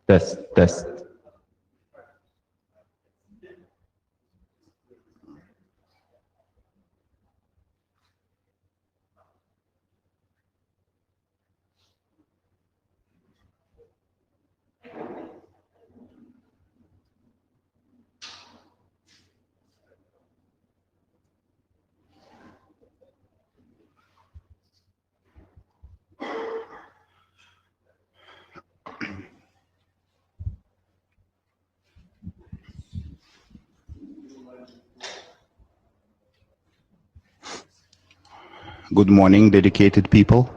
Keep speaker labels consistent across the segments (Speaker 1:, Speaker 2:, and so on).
Speaker 1: Test. Good morning, dedicated people.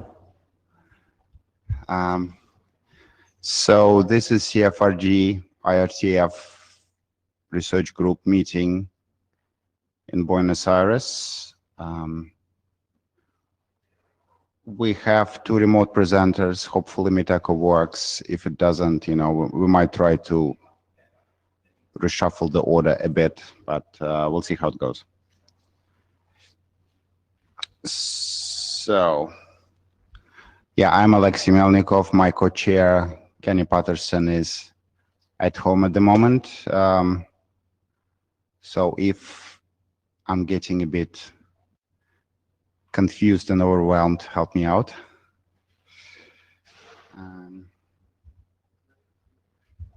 Speaker 1: So this is Cfrg IETF research group meeting in Buenos Aires. We have two remote presenters. Hopefully Miteco works. If it doesn't, we might try to reshuffle the order a bit, but we'll see how it goes. So, yeah, I'm Alexey Melnikov. My co-chair, Kenny Patterson, is at home at the moment. So if I'm getting a bit confused and overwhelmed, help me out.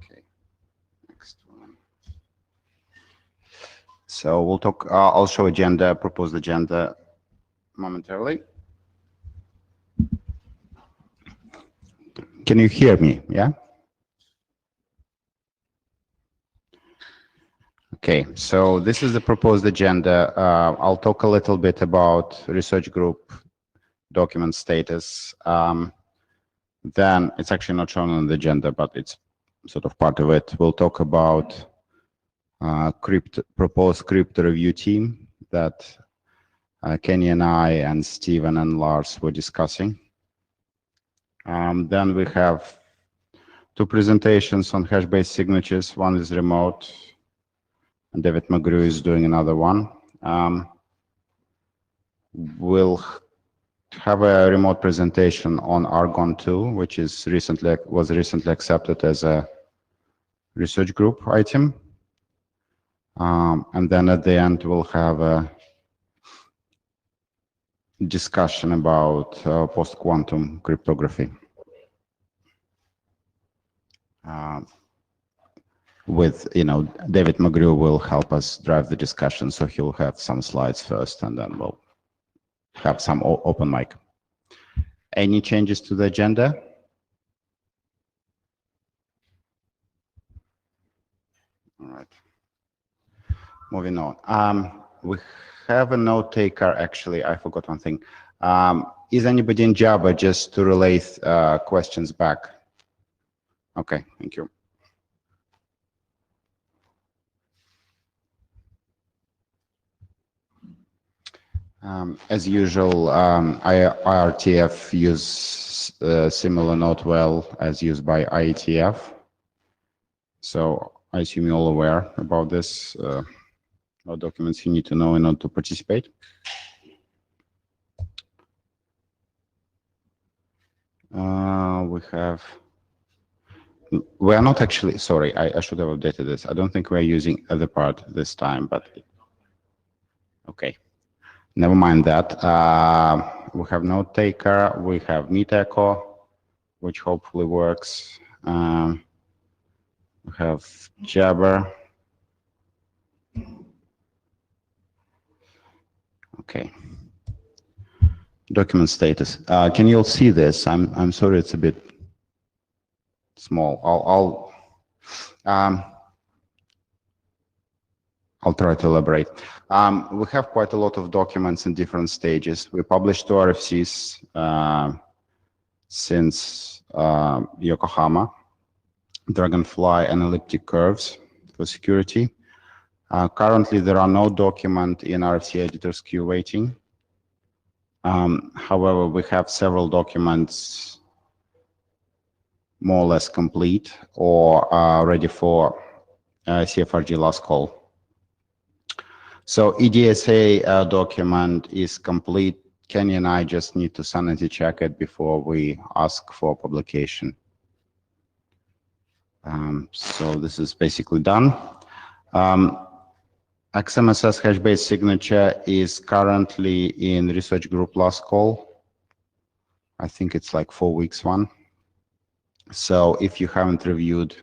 Speaker 1: Okay, next one. So we'll talk, I'll show agenda, proposed agenda momentarily. Can you hear me? Yeah? Okay, so this is the proposed agenda. I'll talk a little bit about research group document status. Then it's actually not shown on the agenda, but it's sort of part of it. We'll talk about proposed crypto review team that Kenny and I and Steven and Lars were discussing. Then we have two presentations on hash-based signatures. One is remote, and David McGrew is doing another one. We'll have a remote presentation on Argon 2, which is was recently accepted as a research group item. And then at the end, we'll have a discussion about post-quantum cryptography. David McGrew will help us drive the discussion, so he'll have some slides first, and then we'll have some open mic. Any changes to the agenda? All right. Moving on. We have a note taker. Actually, I forgot one thing. Is anybody in Java, just to relay questions back? Okay, thank you. As usual, IETF use similar note well as used by IETF. So I assume you're all aware about this, what documents you need to know in order to participate. We are not actually, sorry, I should have updated this. I don't think we're using other part this time, but okay. Never mind that. We have note taker, we have Miteco, which hopefully works. We have Jabber. Okay. Document status. Can you all see this? I'm sorry, it's a bit small. I'll try to elaborate. We have quite a lot of documents in different stages. We published two RFCs since Yokohama, Dragonfly and elliptic curves for security. Currently, there are no documents in RFC editor's queue waiting. However, we have several documents more or less complete or ready for Cfrg last call. So EDSA document is complete. Kenny and I just need to sanity check it before we ask for publication. So this is basically done. XMSS hash-based signature is currently in research group last call. I think it's like 4 weeks one. So if you haven't reviewed,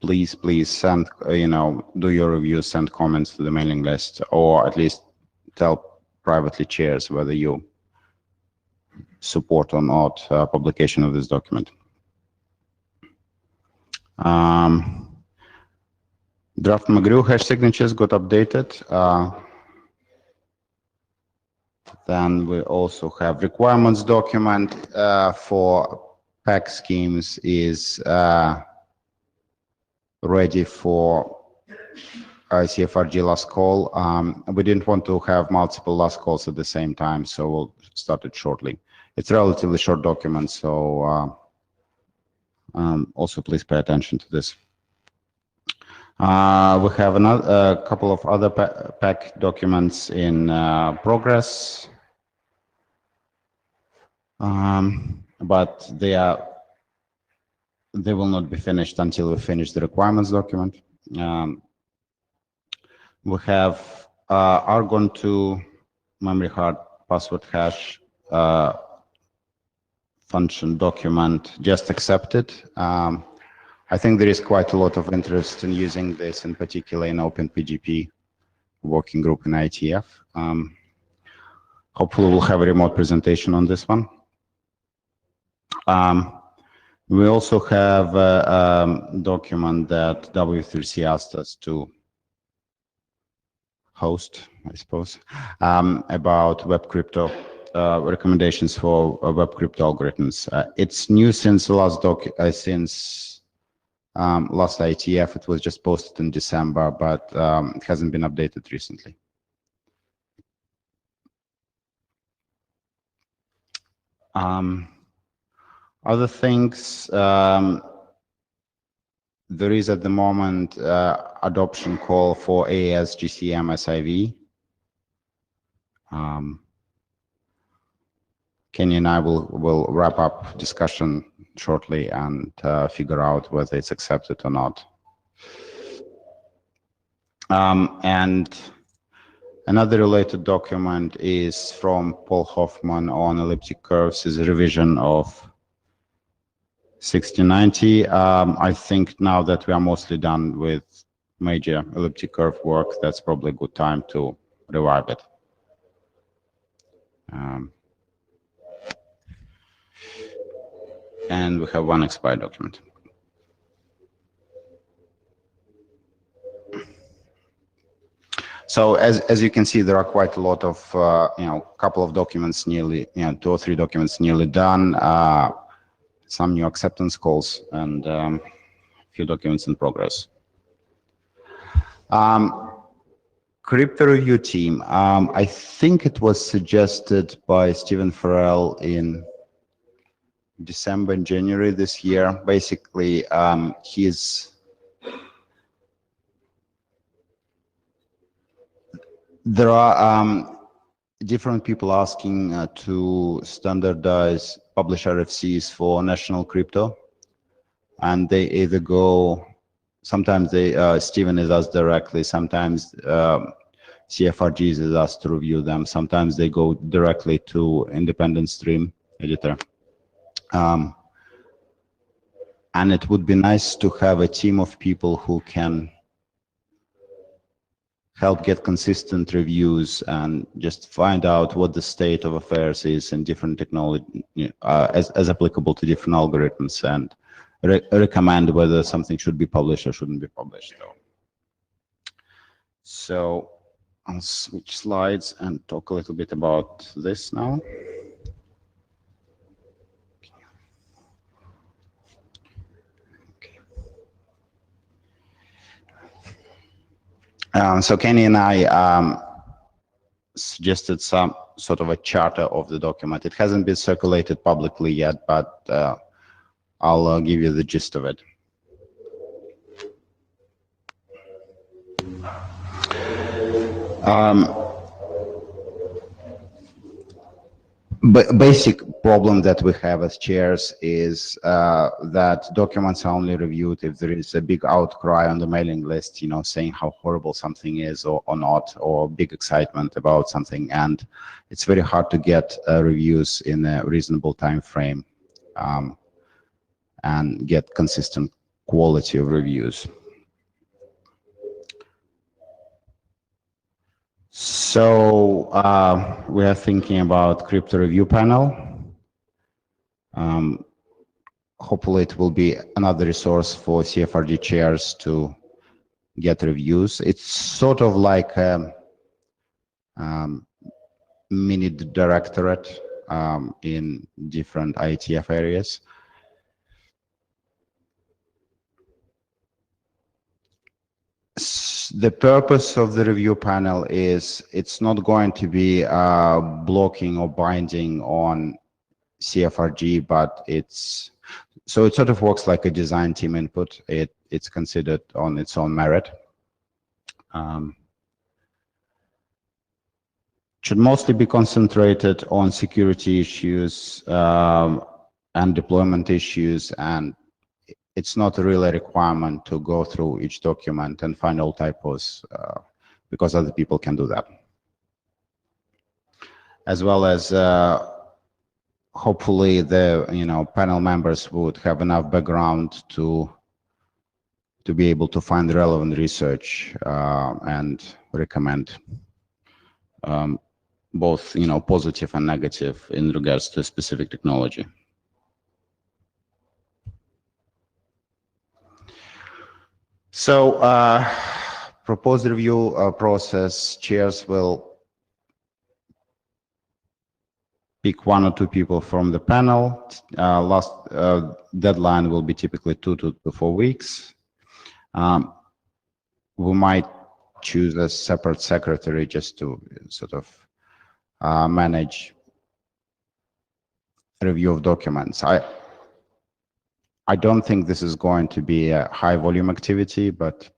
Speaker 1: please send, do your review, send comments to the mailing list, or at least tell privately chairs whether you support or not publication of this document. Draft McGrew hash signatures got updated. Then we also have requirements document for PAC schemes is ready for Cfrg last call. We didn't want to have multiple last calls at the same time, so we'll start it shortly. It's a relatively short document, so also please pay attention to this. We have a couple of other PAC documents in progress, but they will not be finished until we finish the requirements document. We have Argon 2 memory hard password hash function document just accepted. I think there is quite a lot of interest in using this, in particular in OpenPGP working group in IETF. Hopefully we'll have a remote presentation on this one. We also have a document that W3C asked us to host, I suppose, about web crypto recommendations for web crypto algorithms. It's new since the last last IETF. It was just posted in December, but it hasn't been updated recently. Other things, there is at the moment adoption call for AES GCM SIV. Kenny and I will wrap up discussion shortly and figure out whether it's accepted or not. And another related document is from Paul Hoffman on elliptic curves, is a revision of 1690. I think now that we are mostly done with major elliptic curve work, that's probably a good time to revive it. And we have one expired document. So as you can see, there are quite a lot of, couple of documents nearly, 2 or 3 documents nearly done, some new acceptance calls, and a few documents in progress. Crypto review team. I think it was suggested by Stephen Farrell in December and January this year. Basically, there are different people asking to standardize, publish RFCs for national crypto, and they either go, sometimes Stephen is asked directly, sometimes Cfrg is asked to review them, sometimes they go directly to independent stream editor. And it would be nice to have a team of people who can help get consistent reviews and just find out what the state of affairs is in different technology, as applicable to different algorithms, and recommend whether something should be published or shouldn't be published. So I'll switch slides and talk a little bit about this now. So Kenny and I suggested some sort of a charter of the document. It hasn't been circulated publicly yet, but I'll give you the gist of it. But basic problem that we have as chairs is that documents are only reviewed if there is a big outcry on the mailing list, you know, saying how horrible something is or not, or big excitement about something. And it's very hard to get reviews in a reasonable time frame and get consistent quality of reviews. So we are thinking about crypto review panel. Hopefully it will be another resource for CFRG chairs to get reviews. It's sort of like a mini directorate in different IETF areas. The purpose of the review panel is it's not going to be blocking or binding on CFRG, but so it sort of works like a design team input. It's considered on its own merit. Should mostly be concentrated on security issues and deployment issues, and it's not really a requirement to go through each document and find all typos because other people can do that. As well as hopefully the panel members would have enough background to be able to find relevant research and recommend both positive and negative in regards to a specific technology. So proposed review process, chairs will pick 1 or 2 people from the panel. Last deadline will be typically 2 to 4 weeks. We might choose a separate secretary just to sort of manage review of documents. I don't think this is going to be a high volume activity, but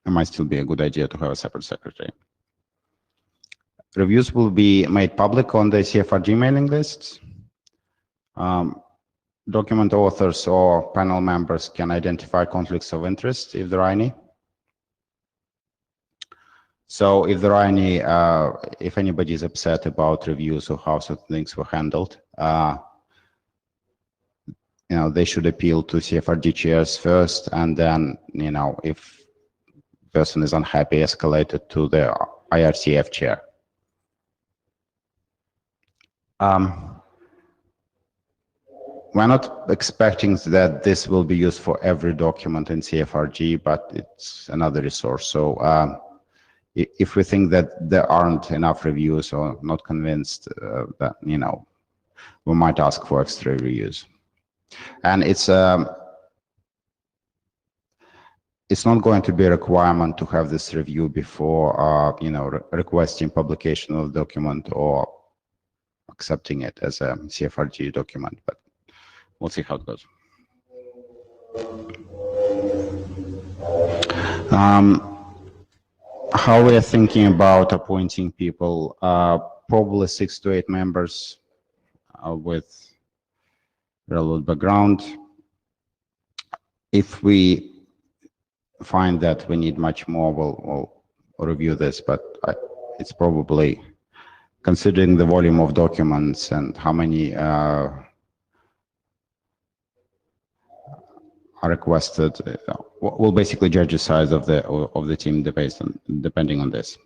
Speaker 1: it might still be a good idea to have a separate secretary. Reviews will be made public on the CFRG mailing lists. Document authors or panel members can identify conflicts of interest if there are any. So if there are any, if anybody is upset about reviews or how certain things were handled, they should appeal to CFRG chairs first, and then, if person is unhappy, escalate it to the IRCF chair. We're not expecting that this will be used for every document in CFRG, but it's another resource. So if we think that there aren't enough reviews or not convinced that, we might ask for extra reviews. And it's not going to be a requirement to have this review before, requesting publication of the document or accepting it as a CFRG document, but we'll see how it goes. How we are thinking about appointing people, probably 6 to 8 members with relevant background. If we find that we need much more, we'll review this, but it's probably, considering the volume of documents and how many are requested, we'll basically judge the size of the team depending on this.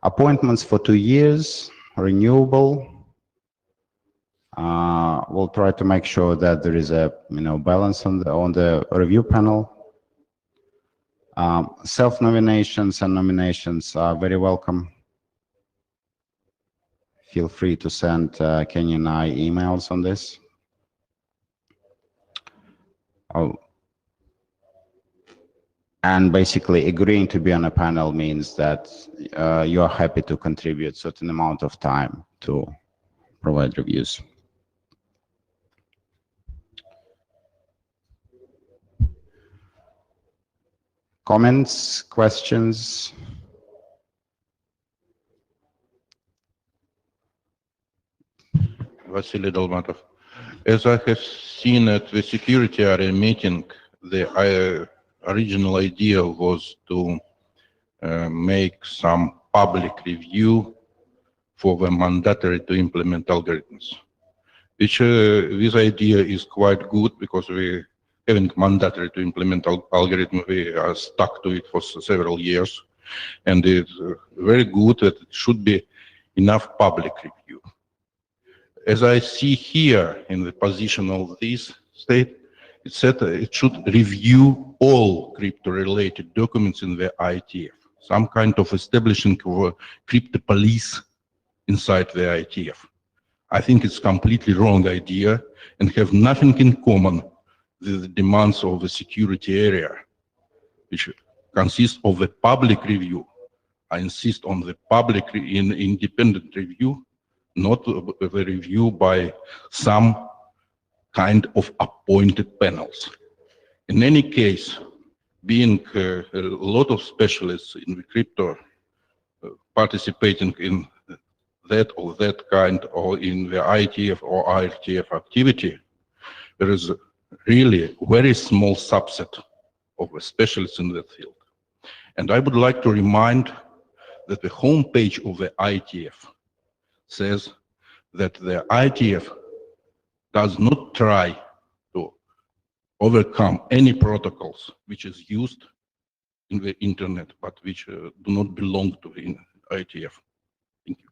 Speaker 1: Appointments for 2 years, renewable. We'll try to make sure that there is a balance on the review panel. Self-nominations and nominations are very welcome. Feel free to send Kenny and I emails on this. And basically agreeing to be on a panel means that you are happy to contribute certain amount of time to provide reviews. Comments, questions?
Speaker 2: Vasily Dolmatov. As I have seen at the security area meeting, the original idea was to make some public review for the mandatory to implement algorithms, which this idea is quite good because we having mandatory to implement algorithm, we are stuck to it for several years, and it's very good that it should be enough public review. As I see here in the position of this state, it said it should review all crypto-related documents in the IETF, some kind of establishing of a crypto police inside the IETF. I think it's completely wrong idea and have nothing in common with the demands of the security area, which consists of the public review. I insist on the public independent review, not the review by some kind of appointed panels. In any case, being a lot of specialists in the crypto participating in that or that kind, or in the IETF or IRTF activity, there is really a very small subset of the specialists in that field. And I would like to remind that the homepage of the IETF says that the IETF does not try to overcome any protocols which is used in the internet, but which do not belong to the IETF. Thank you.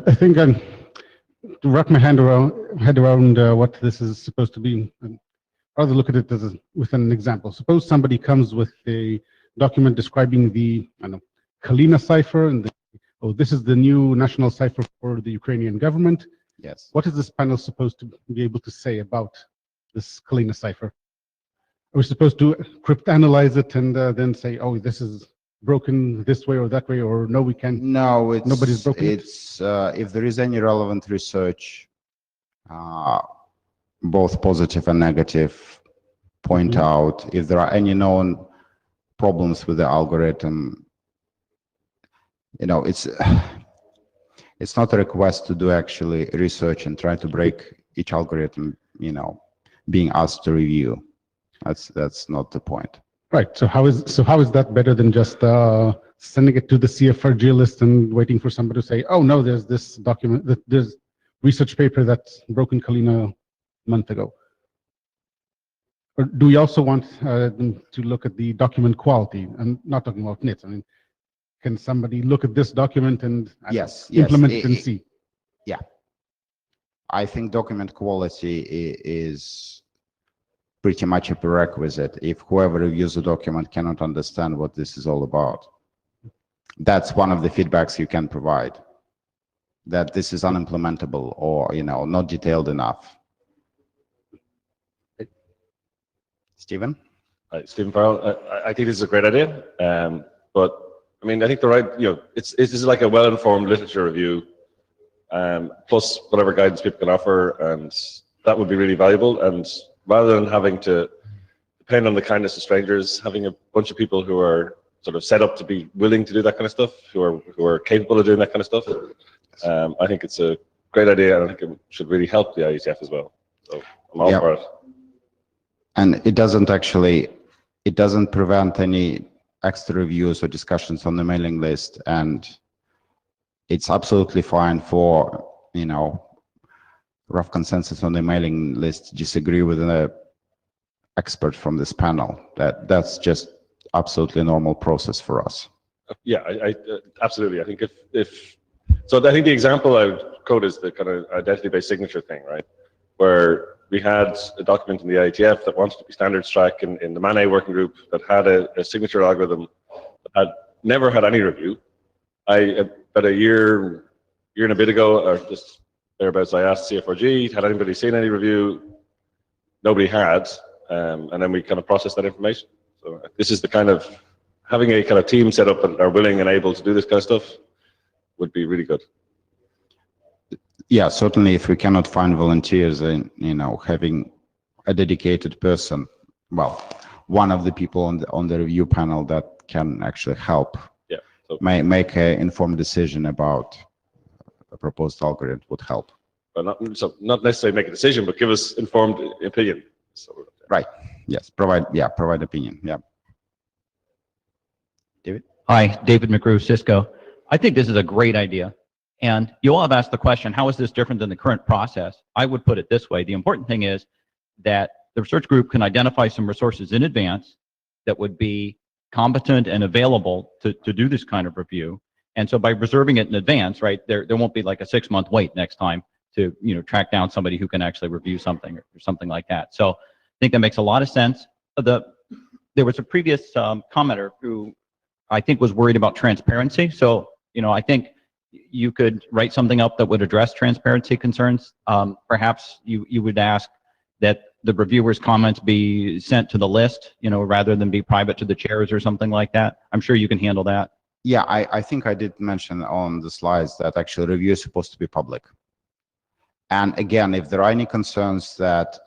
Speaker 3: I think I'm to wrap my head around what this is supposed to be. I'd rather look at it as with an example. Suppose somebody comes with a document describing the Kalina cipher, and this is the new national cipher for the Ukrainian government.
Speaker 1: Yes.
Speaker 3: What is this panel supposed to be able to say about this Kalina cipher? Are we supposed to cryptanalyze it and then say, oh, this is broken this way or that way, or no, we can't?
Speaker 1: No,
Speaker 3: nobody's broken
Speaker 1: it's if there is any relevant research, both positive and negative, point out if there are any known problems with the algorithm. It's not a request to do actually research and try to break each algorithm, being asked to review. That's not the point.
Speaker 3: Right. So how is that better than just sending it to the Cfrg list and waiting for somebody to say, oh no, there's this document, there's research paper that's broken Kalina a month ago? Or do we also want them to look at the document quality? I'm not talking about NITs. I mean, can somebody look at this document and implement it and see?
Speaker 1: Yeah. I think document quality is pretty much a prerequisite. If whoever reviews the document cannot understand what this is all about, that's one of the feedbacks you can provide, that this is unimplementable or not detailed enough. Stephen?
Speaker 4: Stephen Farrell. I think this is a great idea, but I mean, I think this is like a well-informed literature review, plus whatever guidance people can offer, and that would be really valuable. And rather than having to depend on the kindness of strangers, having a bunch of people who are sort of set up to be willing to do that kind of stuff, who are capable of doing that kind of stuff, I think it's a great idea, and I think it should really help the IETF as well. So I'm all for it.
Speaker 1: And it doesn't prevent any extra reviews or discussions on the mailing list, and it's absolutely fine for rough consensus on the mailing list disagree with an expert from this panel. That's just absolutely normal process for us.
Speaker 4: Yeah, I absolutely. I think so I think the example I would quote is the kind of identity-based signature thing, right? Where we had a document in the IETF that wanted to be standards track in the MANE working group that had a signature algorithm that had never had any review. About a year and a bit ago, or just thereabouts, I asked Cfrg, had anybody seen any review? Nobody had, and then we kind of processed that information. So this is the kind of, having a kind of team set up and are willing and able to do this kind of stuff would be really good.
Speaker 1: Yeah, certainly if we cannot find volunteers, and having a dedicated person, well, one of the people on the review panel that can actually help make an informed decision about a proposed algorithm would help.
Speaker 4: But not necessarily make a decision, but give us informed opinion. So,
Speaker 1: Right. Yes. Provide opinion. Yeah. David?
Speaker 5: Hi, David McGrew, Cisco. I think this is a great idea. And you all have asked the question, how is this different than the current process? I would put it this way. The important thing is that the research group can identify some resources in advance that would be competent and available to do this kind of review. And so by reserving it in advance, right, there won't be like a 6-month wait next time to, track down somebody who can actually review something or something like that. So I think that makes a lot of sense. There was a previous commenter who I think was worried about transparency. So, I think you could write something up that would address transparency concerns. Perhaps you would ask that the reviewer's comments be sent to the list, rather than be private to the chairs or something like that. I'm sure you can handle that.
Speaker 1: Yeah, I think I did mention on the slides that actually review is supposed to be public. And again, if there are any concerns that,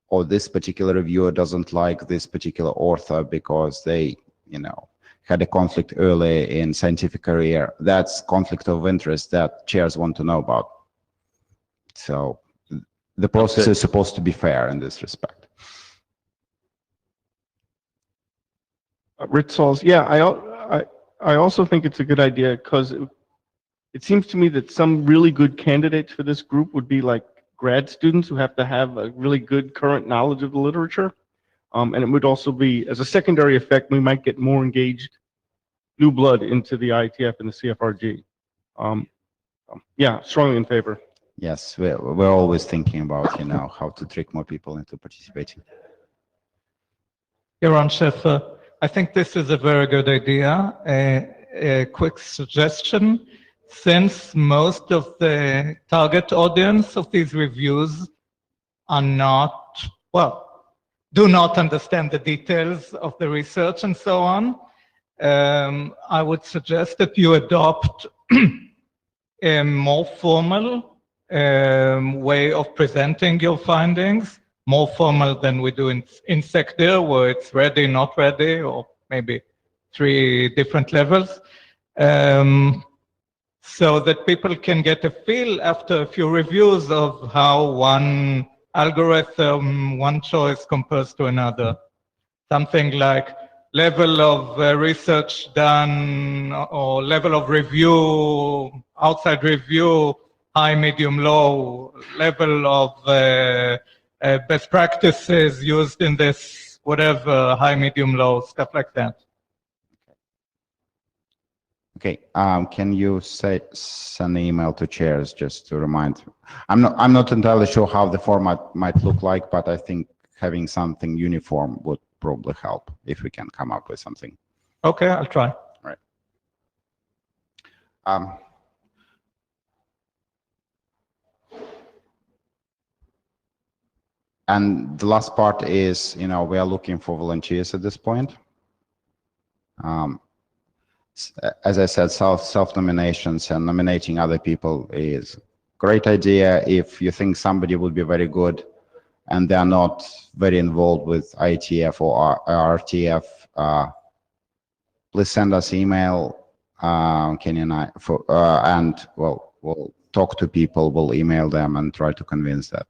Speaker 1: or this particular reviewer doesn't like this particular author because they, had a conflict early in scientific career, that's conflict of interest that chairs want to know about. So the process is supposed to be fair in this respect.
Speaker 6: Rich Sauls, yeah, I also think it's a good idea because it seems to me that some really good candidates for this group would be like grad students who have to have a really good current knowledge of the literature. And it would also be, as a secondary effect, we might get more engaged new blood into the IETF and the CFRG. Yeah, strongly in favor.
Speaker 1: Yes, we're always thinking about, how to trick more people into participating.
Speaker 7: Yaron Sheffer, I think this is a very good idea. A quick suggestion, since most of the target audience of these reviews are not, do not understand the details of the research and so on, I would suggest that you adopt a more formal way of presenting your findings, more formal than we do in SecDir, where it's ready, not ready, or maybe 3 different levels, so that people can get a feel after a few reviews of how one algorithm, one choice compares to another. Something like level of research done or level of review, outside review, high, medium, low, level of best practices used in this, whatever, high, medium, low, stuff like that.
Speaker 1: Okay, can you send an email to chairs just to remind? I'm not entirely sure how the format might look like, but I think having something uniform would probably help if we can come up with something.
Speaker 7: Okay, I'll try.
Speaker 1: Right. And the last part is, we are looking for volunteers at this point. As I said, self-nominations and nominating other people is a great idea. If you think somebody would be very good and they're not very involved with IETF or RTF, please send us email, Kenny and I, and we'll talk to people, we'll email them and try to convince that,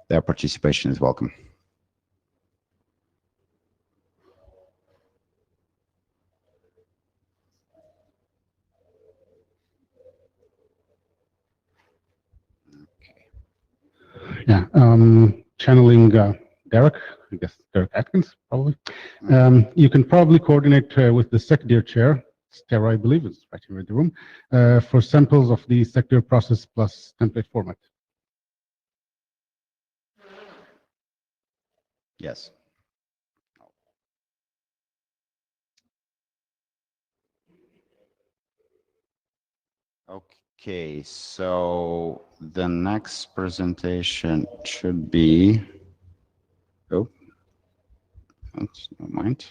Speaker 1: their participation is welcome.
Speaker 3: Yeah, channeling Derek, I guess Derek Atkins, probably. You can probably coordinate with the SecDir chair, Stera, I believe, is right here in the room, for samples of the SecDir process plus template format.
Speaker 1: Yes. Okay, so the next presentation should be, oh, oops, never mind.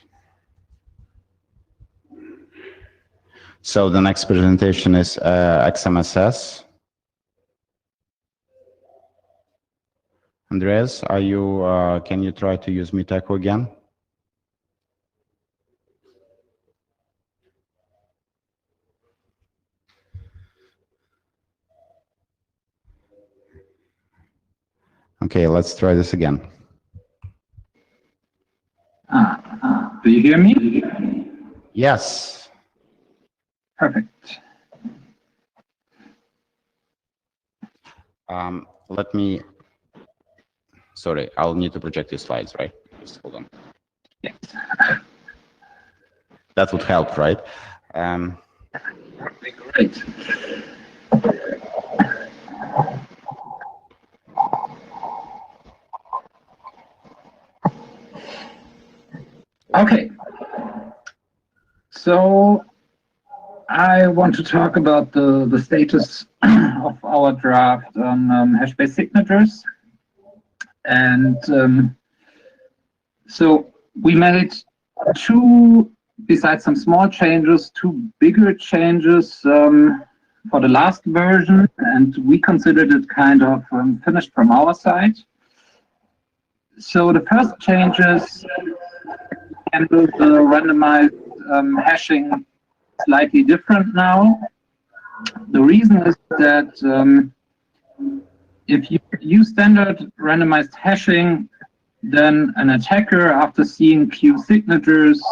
Speaker 1: So the next presentation is XMSS. Andreas, are you, can you try to use Miteco again? Okay, let's try this again.
Speaker 8: Do you hear me?
Speaker 1: Yes.
Speaker 8: Perfect.
Speaker 1: Let me, sorry, I'll need to project your slides, right? Just hold on.
Speaker 8: Yes.
Speaker 1: That would help, right?
Speaker 8: Great. Okay. So I want to talk about the status of our draft on hash-based signatures. And so we made two, besides some small changes, two bigger changes for the last version, and we considered it kind of finished from our side. So the first changes handle the randomized hashing slightly different now. The reason is that if you use standard randomized hashing, then an attacker, after seeing Q signatures,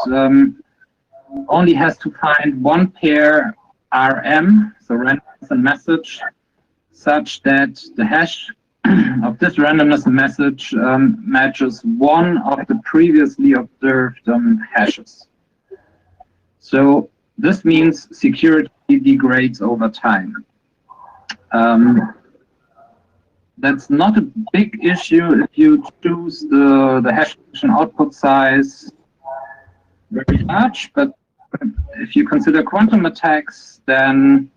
Speaker 8: only has to find one pair RM, so randomness and message, such that the hash of this randomness and message matches one of the previously observed hashes. So this means security degrades over time. That's not a big issue if you choose the hash function output size very large, but if you consider quantum attacks, then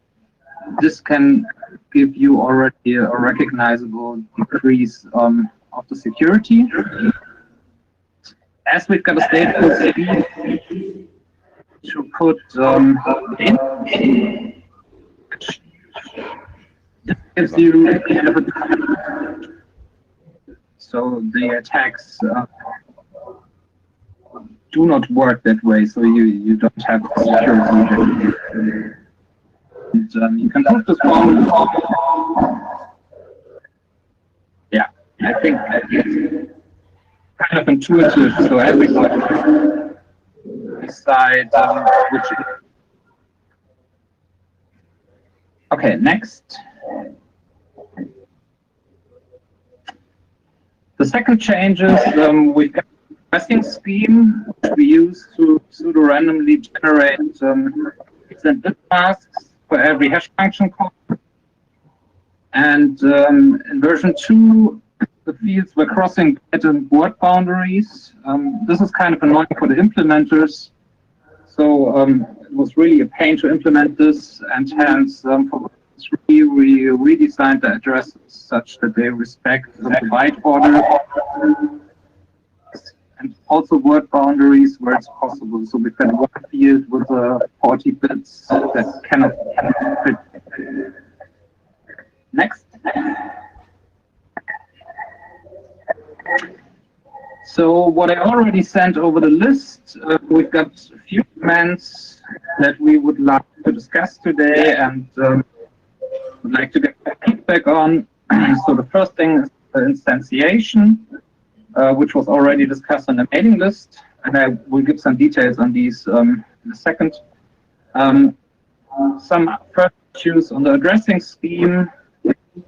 Speaker 8: this can give you already a recognizable decrease of the security. As we've got a stateful speed to put in, this gives you kind of a, so the attacks do not work that way, so you don't have security. And, you can put this one. Yeah, I think it's kind of intuitive, so everybody decide which. Okay, next. The second change is we've got a addressing scheme which we use to pseudo-randomly generate bits and bit masks for every hash function call. And in version 2, the fields were crossing byte and word boundaries. This is kind of annoying for the implementers. So it was really a pain to implement this, and hence for 3 we redesigned the addresses such that they respect the byte order and also word boundaries where it's possible. So we've got one field with 40 bits that cannot fit. Next. So what I already sent over the list, we've got a few comments that we would like to discuss today and would like to get feedback on. So the first thing is the instantiation, which was already discussed on the mailing list, and I will give some details on these in a second. Some first issues on the addressing scheme,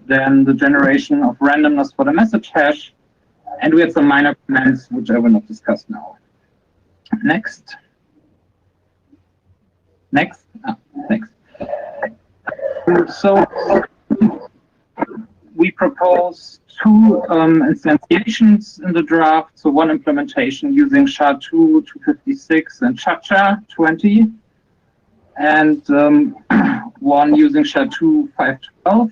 Speaker 8: then the generation of randomness for the message hash, and we had some minor comments which I will not discuss now. Next. Next. Next. So we propose 2 instantiations in the draft. So one implementation using SHA-2 256 and SHA-20, and one using SHA-2 512.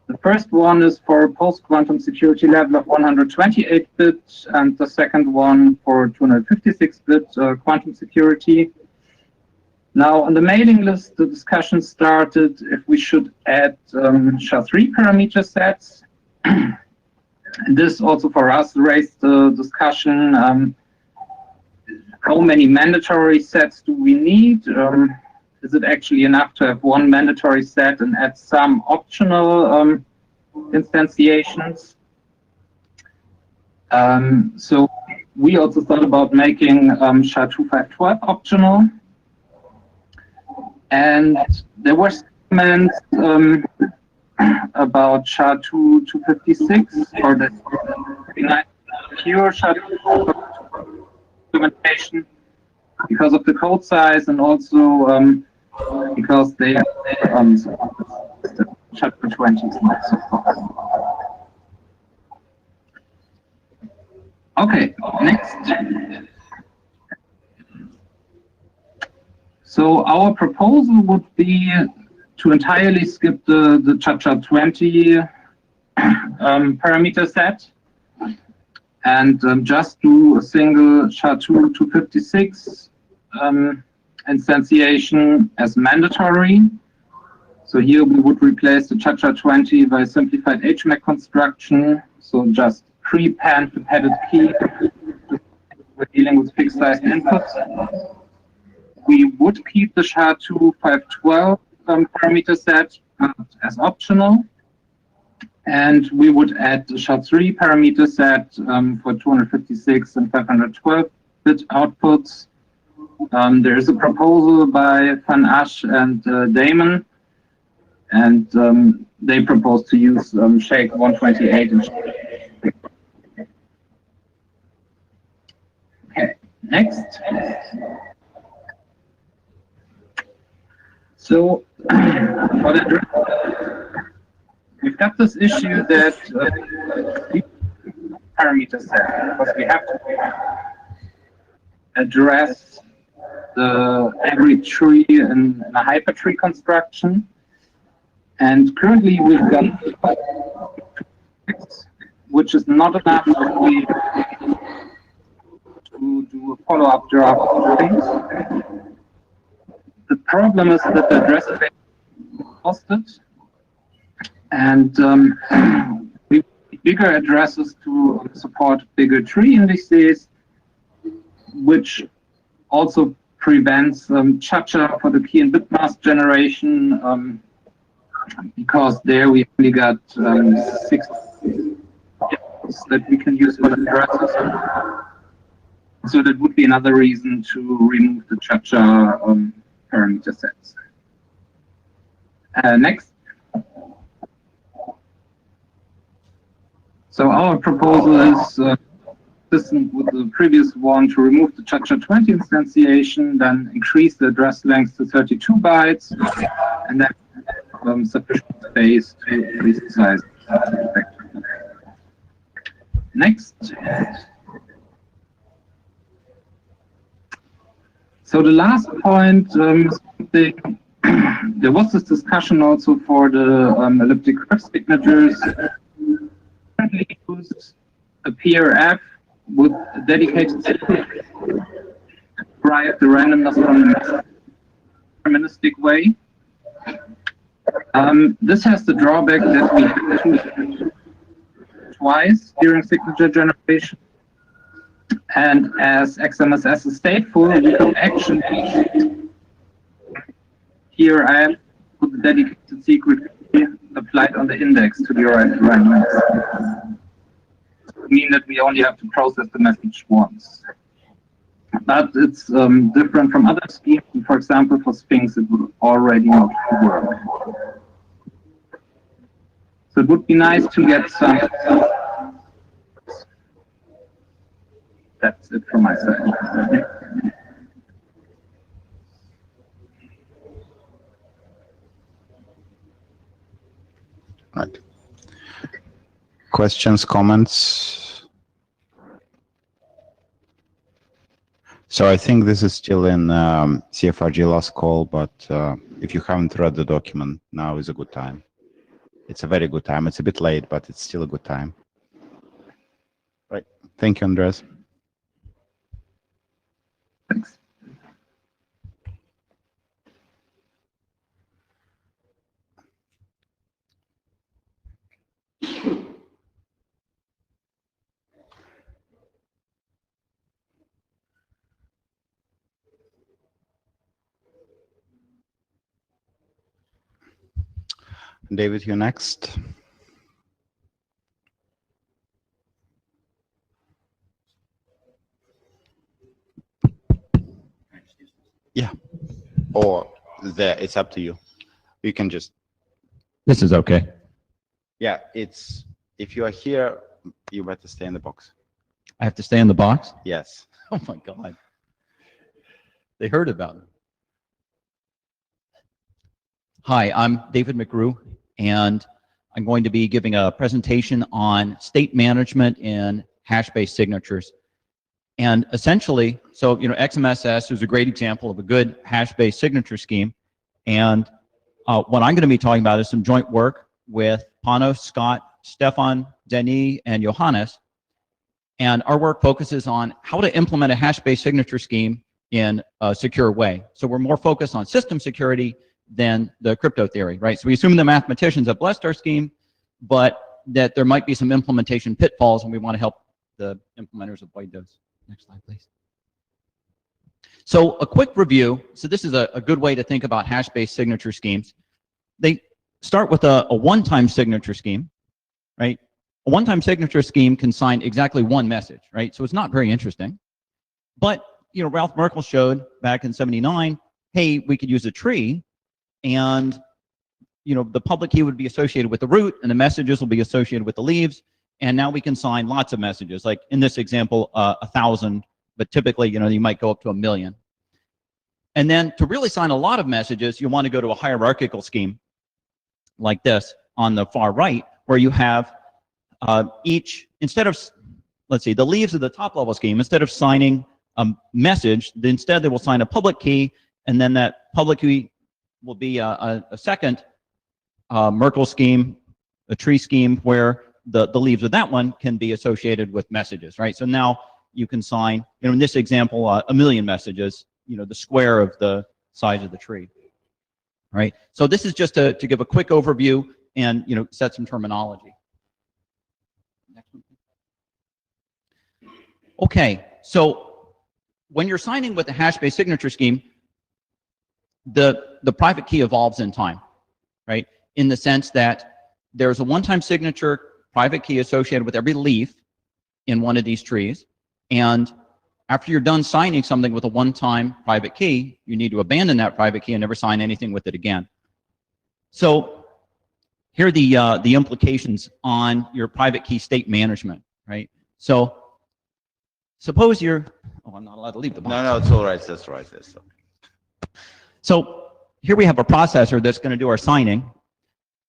Speaker 8: The first one is for a post-quantum security level of 128-bit, and the second one for 256-bit quantum security. Now, on the mailing list, the discussion started if we should add SHA-3 parameter sets. And this also for us raised the discussion, how many mandatory sets do we need? Is it actually enough to have one mandatory set and add some optional instantiations? So we also thought about making SHA-2512 optional. And there were comments about SHA-256 or the pure SHA-2 implementation because of the code size and also because they SHA-220 is not so far. Okay, next. So our proposal would be to entirely skip the SHA-20 parameter set and just do a single SHA-256 instantiation as mandatory. So here we would replace the SHA-20 by a simplified HMAC construction. So just pre-panned the padded key. We're dealing with fixed size inputs. We would keep the SHA-2512 parameter set as optional. And we would add the SHA-3 parameter set for 256 and 512-bit outputs. There is a proposal by Van Asch and Damon, and they propose to use Shake 128 and okay, next. So for the we've got this issue that parameter set, because we have to address the every tree in a hypertree construction. And currently we've got which is not enough if we to do a follow-up draft of things. The problem is that the address space is costed, and we need bigger addresses to support bigger tree indices, which also prevents cha-cha for the key and bit mask generation, because there we only got 6 that we can use for the addresses. So that would be another reason to remove the cha-cha parameter sets. Next. So our proposal is consistent with the previous one, to remove the SHA-20 instantiation, then increase the address length to 32 bytes, and then sufficient space to increase the size. Next. So the last point, there was this discussion also for the elliptic curve signatures. Currently use a PRF with a dedicated signal to derive the randomness from a deterministic way. This has the drawback that we have to do twice during signature generation. And as XMSS is stateful, we can actually here I have put the dedicated secret key applied on the index to derive the randomness. Mean that we only have to process the message once. But it's different from other schemes. For example, for Sphinx, it would already not work. So it would be nice to get some. That's it from my side.
Speaker 1: Right. Questions, comments? So I think this is still in Cfrg last call, but if you haven't read the document, now is a good time. It's a very good time. It's a bit late, but it's still a good time. Right. Thank you, Andres.
Speaker 8: Thanks.
Speaker 1: David, you next. Yeah. Or there, it's up to you. You can just,
Speaker 5: This is okay.
Speaker 1: yeah, it's, if you are here, you better stay in the box.
Speaker 5: I have to stay in the box?
Speaker 1: Yes.
Speaker 5: Oh my God. They heard about it. Hi, I'm David McGrew, and I'm going to be giving a presentation on state management in hash-based signatures. And essentially, so, XMSS is a great example of a good hash-based signature scheme. And what I'm going to be talking about is some joint work with Panos, Scott, Stefan, Denis, and Johannes. And our work focuses on how to implement a hash-based signature scheme in a secure way. So we're more focused on system security than the crypto theory, right? So we assume the mathematicians have blessed our scheme, but that there might be some implementation pitfalls, and we want to help the implementers avoid those. Next slide, please. So a quick review. So this is a good way to think about hash-based signature schemes. They start with a one-time signature scheme, right? A one-time signature scheme can sign exactly one message, right? So it's not very interesting. But, Ralph Merkle showed back in '79, hey, we could use a tree, and, the public key would be associated with the root, and the messages will be associated with the leaves, and now we can sign lots of messages. Like in this example, 1,000, but typically, you might go up to 1,000,000. And then to really sign a lot of messages, you want to go to a hierarchical scheme like this on the far right, where you have instead of, let's see, the leaves of the top level scheme, instead of signing a message, instead they will sign a public key, and then that public key will be a second Merkle scheme, a tree scheme, where the leaves of that one can be associated with messages, right? So now you can sign, in this example, 1,000,000 messages, the square of the size of the tree, right? So this is just to give a quick overview and, set some terminology. Next one. Okay, so when you're signing with a hash-based signature scheme, the private key evolves in time, right? In the sense that there's a one-time signature private key associated with every leaf in one of these trees. And after you're done signing something with a one-time private key, you need to abandon that private key and never sign anything with it again. So here are the implications on your private key state management, right? So suppose you're, oh, I'm not allowed to leave the box.
Speaker 1: No, it's all right. That's right. That's okay.
Speaker 5: So here we have a processor that's going to do our signing,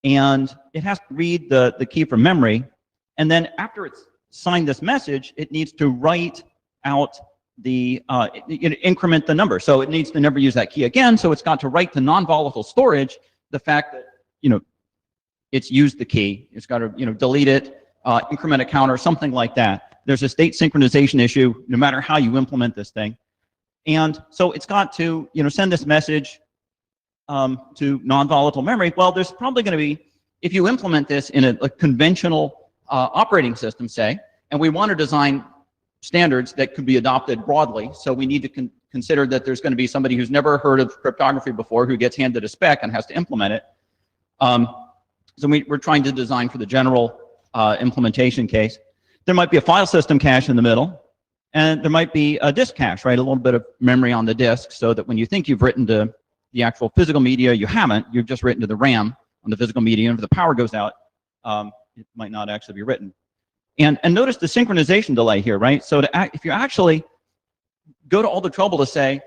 Speaker 5: and it has to read the key from memory, and then after it's signed this message, it needs to write out the, increment the number. So it needs to never use that key again, so it's got to write to non-volatile storage the fact that, it's used the key. It's got to, delete it, increment a counter, something like that. There's a state synchronization issue no matter how you implement this thing. And so it's got to, send this message to non-volatile memory. Well, there's probably going to be, if you implement this in a conventional operating system, say, and we want to design standards that could be adopted broadly, so we need to consider that there's going to be somebody who's never heard of cryptography before who gets handed a spec and has to implement it. So we're trying to design for the general implementation case. There might be a file system cache in the middle, and there might be a disk cache, right? A little bit of memory on the disk, so that when you think you've written to the actual physical media, you haven't. You've just written to the RAM on the physical media, and if the power goes out, it might not actually be written. And notice the synchronization delay here, right? So if you actually go to all the trouble to say,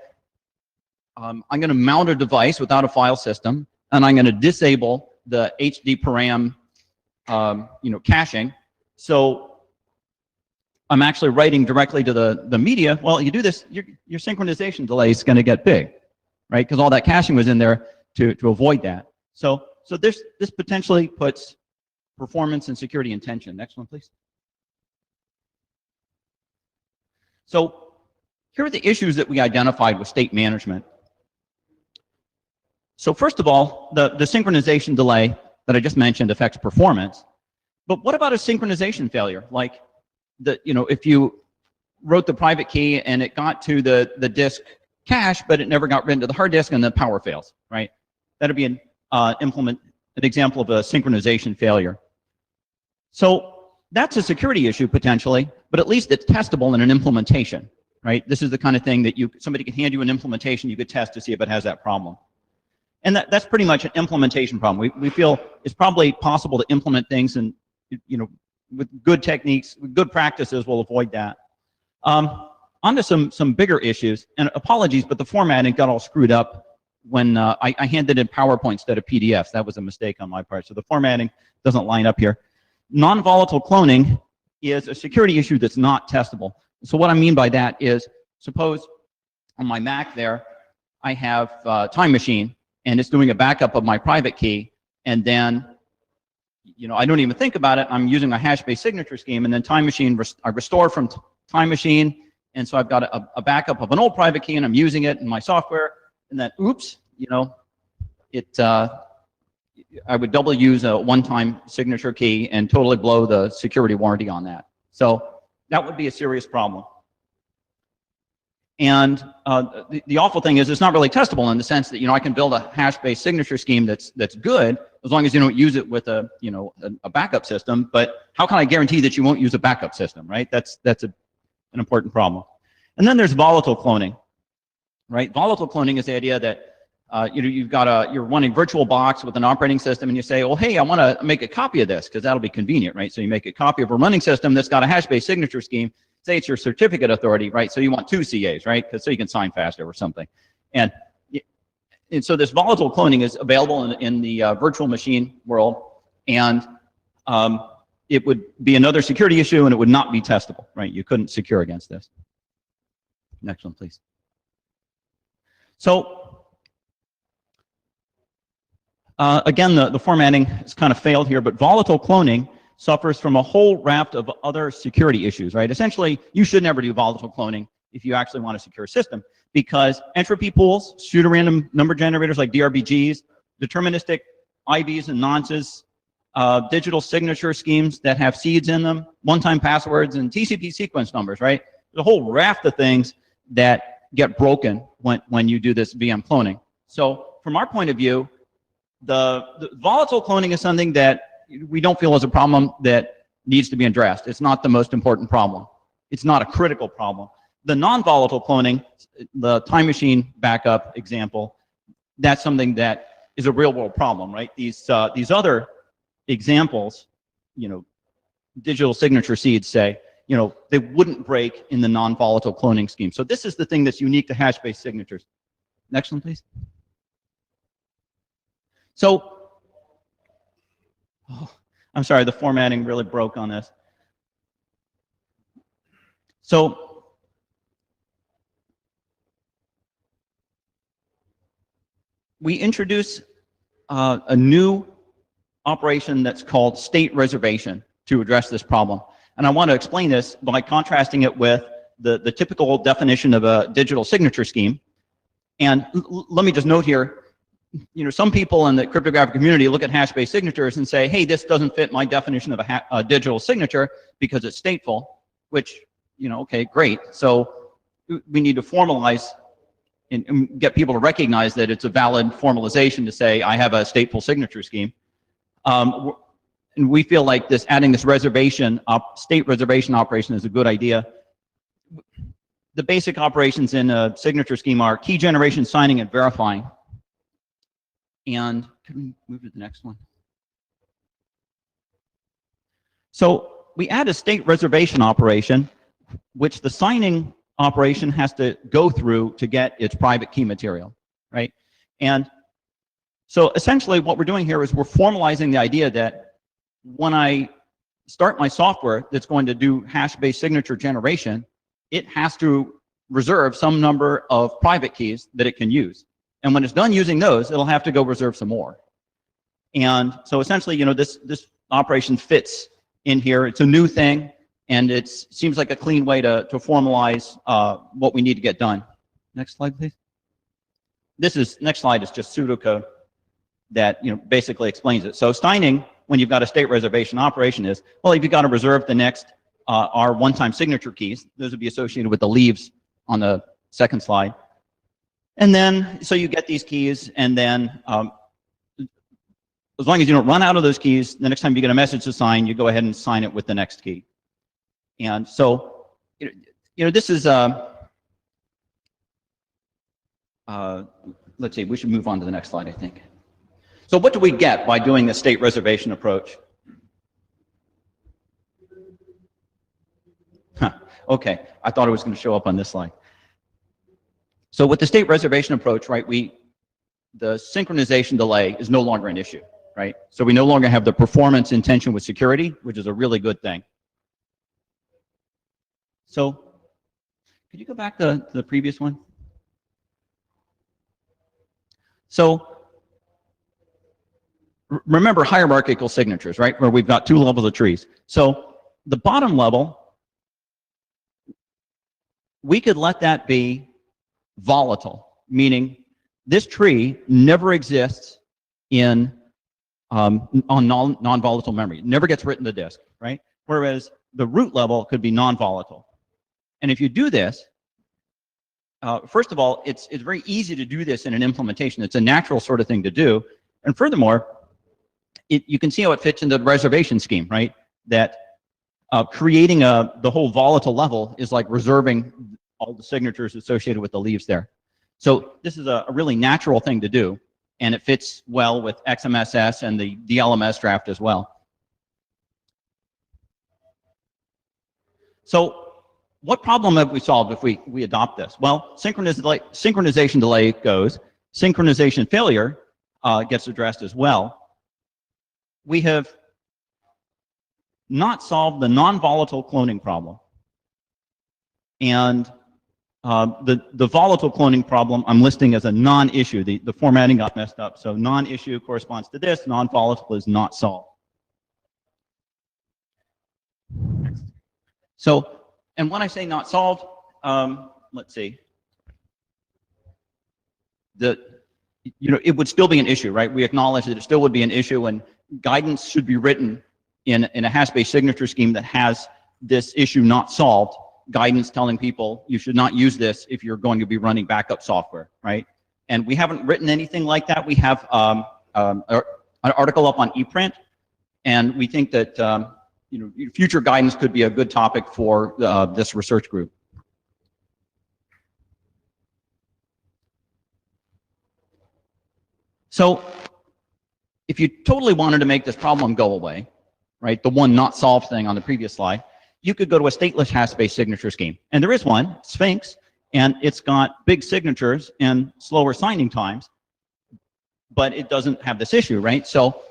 Speaker 5: I'm going to mount a device without a file system, and I'm going to disable the HD param, caching. So I'm actually writing directly to the media. Well, you do this, your synchronization delay is going to get big, right? Because all that caching was in there to avoid that. So this potentially puts performance and security in tension. Next one, please. So here are the issues that we identified with state management. So first of all, the synchronization delay that I just mentioned affects performance. But what about a synchronization failure? Like, if you wrote the private key and it got to the disk cache, but it never got written to the hard disk and the power fails, right? That'd be an example of a synchronization failure. So that's a security issue potentially, but at least it's testable in an implementation, right? This is the kind of thing that somebody can hand you an implementation you could test to see if it has that problem. And that's pretty much an implementation problem. We feel it's probably possible to implement things and, with good techniques, with good practices, we'll avoid that. On to some bigger issues, and apologies, but the formatting got all screwed up when I handed in PowerPoint instead of PDFs. That was a mistake on my part. So the formatting doesn't line up here. Non-volatile cloning is a security issue that's not testable. So what I mean by that is, suppose on my Mac there, I have Time Machine, and it's doing a backup of my private key, and then, I don't even think about it. I'm using a hash-based signature scheme, and then Time Machine, I restore from Time Machine, and so I've got a backup of an old private key, and I'm using it in my software, and then, oops, I would double use a one-time signature key and totally blow the security warranty on that. So that would be a serious problem. And the awful thing is it's not really testable in the sense that, I can build a hash-based signature scheme that's good as long as you don't use it with a backup system. But how can I guarantee that you won't use a backup system, right? That's an important problem. And then there's volatile cloning, right? Volatile cloning is the idea that you're running VirtualBox with an operating system, and you say, well, hey, I want to make a copy of this because that'll be convenient, right? So you make a copy of a running system that's got a hash-based signature scheme. Say it's your certificate authority, right? So you want 2 CAs, right? So you can sign faster or something. And so this volatile cloning is available in the virtual machine world, and it would be another security issue, and it would not be testable, right? You couldn't secure against this. Next one, please. So again, the formatting has kind of failed here, but volatile cloning suffers from a whole raft of other security issues, right? Essentially, you should never do volatile cloning if you actually want a secure system, because entropy pools, pseudo-random number generators like DRBGs, deterministic IVs and nonces, digital signature schemes that have seeds in them, one-time passwords, and TCP sequence numbers, right? There's a whole raft of things that get broken when you do this VM cloning. So from our point of view, the volatile cloning is something that we don't feel is a problem that needs to be addressed. It's not the most important problem. It's not a critical problem. The non-volatile cloning, the Time Machine backup example, that's something that is a real-world problem, right? These other examples, digital signature seeds say, they wouldn't break in the non-volatile cloning scheme. So this is the thing that's unique to hash-based signatures. Next one, please. So, I'm sorry, the formatting really broke on this. So, we introduce a new operation that's called state reservation to address this problem. And I want to explain this by contrasting it with the typical definition of a digital signature scheme. And let me just note here, some people in the cryptographic community look at hash-based signatures and say, hey, this doesn't fit my definition of a digital signature because it's stateful, which, okay, great. So we need to formalize and get people to recognize that it's a valid formalization to say, I have a stateful signature scheme. And we feel like adding this state reservation operation is a good idea. The basic operations in a signature scheme are key generation, signing, and verifying. And can we move to the next one? So we add a state reservation operation, which the signing operation has to go through to get its private key material, right? And so essentially what we're doing here is we're formalizing the idea that when I start my software that's going to do hash-based signature generation, it has to reserve some number of private keys that it can use. And when it's done using those, it'll have to go reserve some more. And so essentially, this operation fits in here. It's a new thing, and it seems like a clean way to formalize what we need to get done. Next slide, please. Next slide is just pseudocode that basically explains it. So signing, when you've got a state reservation operation, is, well, if you've got to reserve the next our one-time signature keys, those would be associated with the leaves on the second slide. And then, so you get these keys, and then as long as you don't run out of those keys, the next time you get a message to sign, you go ahead and sign it with the next key. And so, this is let's see, we should move on to the next slide, I think. So what do we get by doing the state reservation approach? Huh, okay, I thought it was going to show up on this slide. So with the state reservation approach, right, the synchronization delay is no longer an issue, right? So we no longer have the performance in tension with security, which is a really good thing. So could you go back to the previous one? So remember hierarchical signatures, right? Where we've got two levels of trees. So the bottom level, we could let that be volatile, meaning this tree never exists on non-volatile memory. It never gets written to disk, right? Whereas the root level could be non-volatile. And if you do this, first of all, it's very easy to do this in an implementation. It's a natural sort of thing to do. And furthermore, you can see how it fits into the reservation scheme, right? That creating the whole volatile level is like reserving all the signatures associated with the leaves there. So this is a really natural thing to do, and it fits well with XMSS and the DLMS draft as well. So what problem have we solved if we adopt this? Well, synchronization delay goes, synchronization failure gets addressed as well. We have not solved the non-volatile cloning problem. And the volatile cloning problem I'm listing as a non-issue. The formatting got messed up. So non-issue corresponds to this, non-volatile is not solved. So, and when I say not solved, let's see. It would still be an issue, right? We acknowledge that it still would be an issue, and guidance should be written in a hash-based signature scheme that has this issue not solved. Guidance telling people you should not use this if you're going to be running backup software, right? And we haven't written anything like that. We have an article up on ePrint, and we think that future guidance could be a good topic for this research group. So if you totally wanted to make this problem go away, right, the one not solved thing on the previous slide, you could go to a stateless hash-based signature scheme. And there is one, Sphinx, and it's got big signatures and slower signing times, but it doesn't have this issue, right? So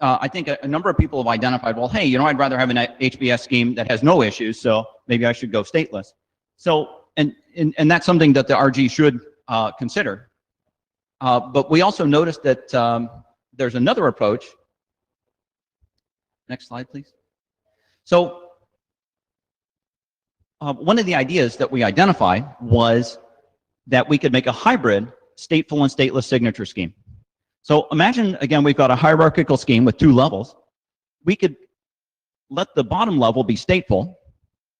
Speaker 5: I think a number of people have identified, well, hey, I'd rather have an HBS scheme that has no issues, so maybe I should go stateless. So, and that's something that the RG should consider. But we also noticed that there's another approach. Next slide, please. So one of the ideas that we identified was that we could make a hybrid stateful and stateless signature scheme. So imagine, again, we've got a hierarchical scheme with two levels. We could let the bottom level be stateful.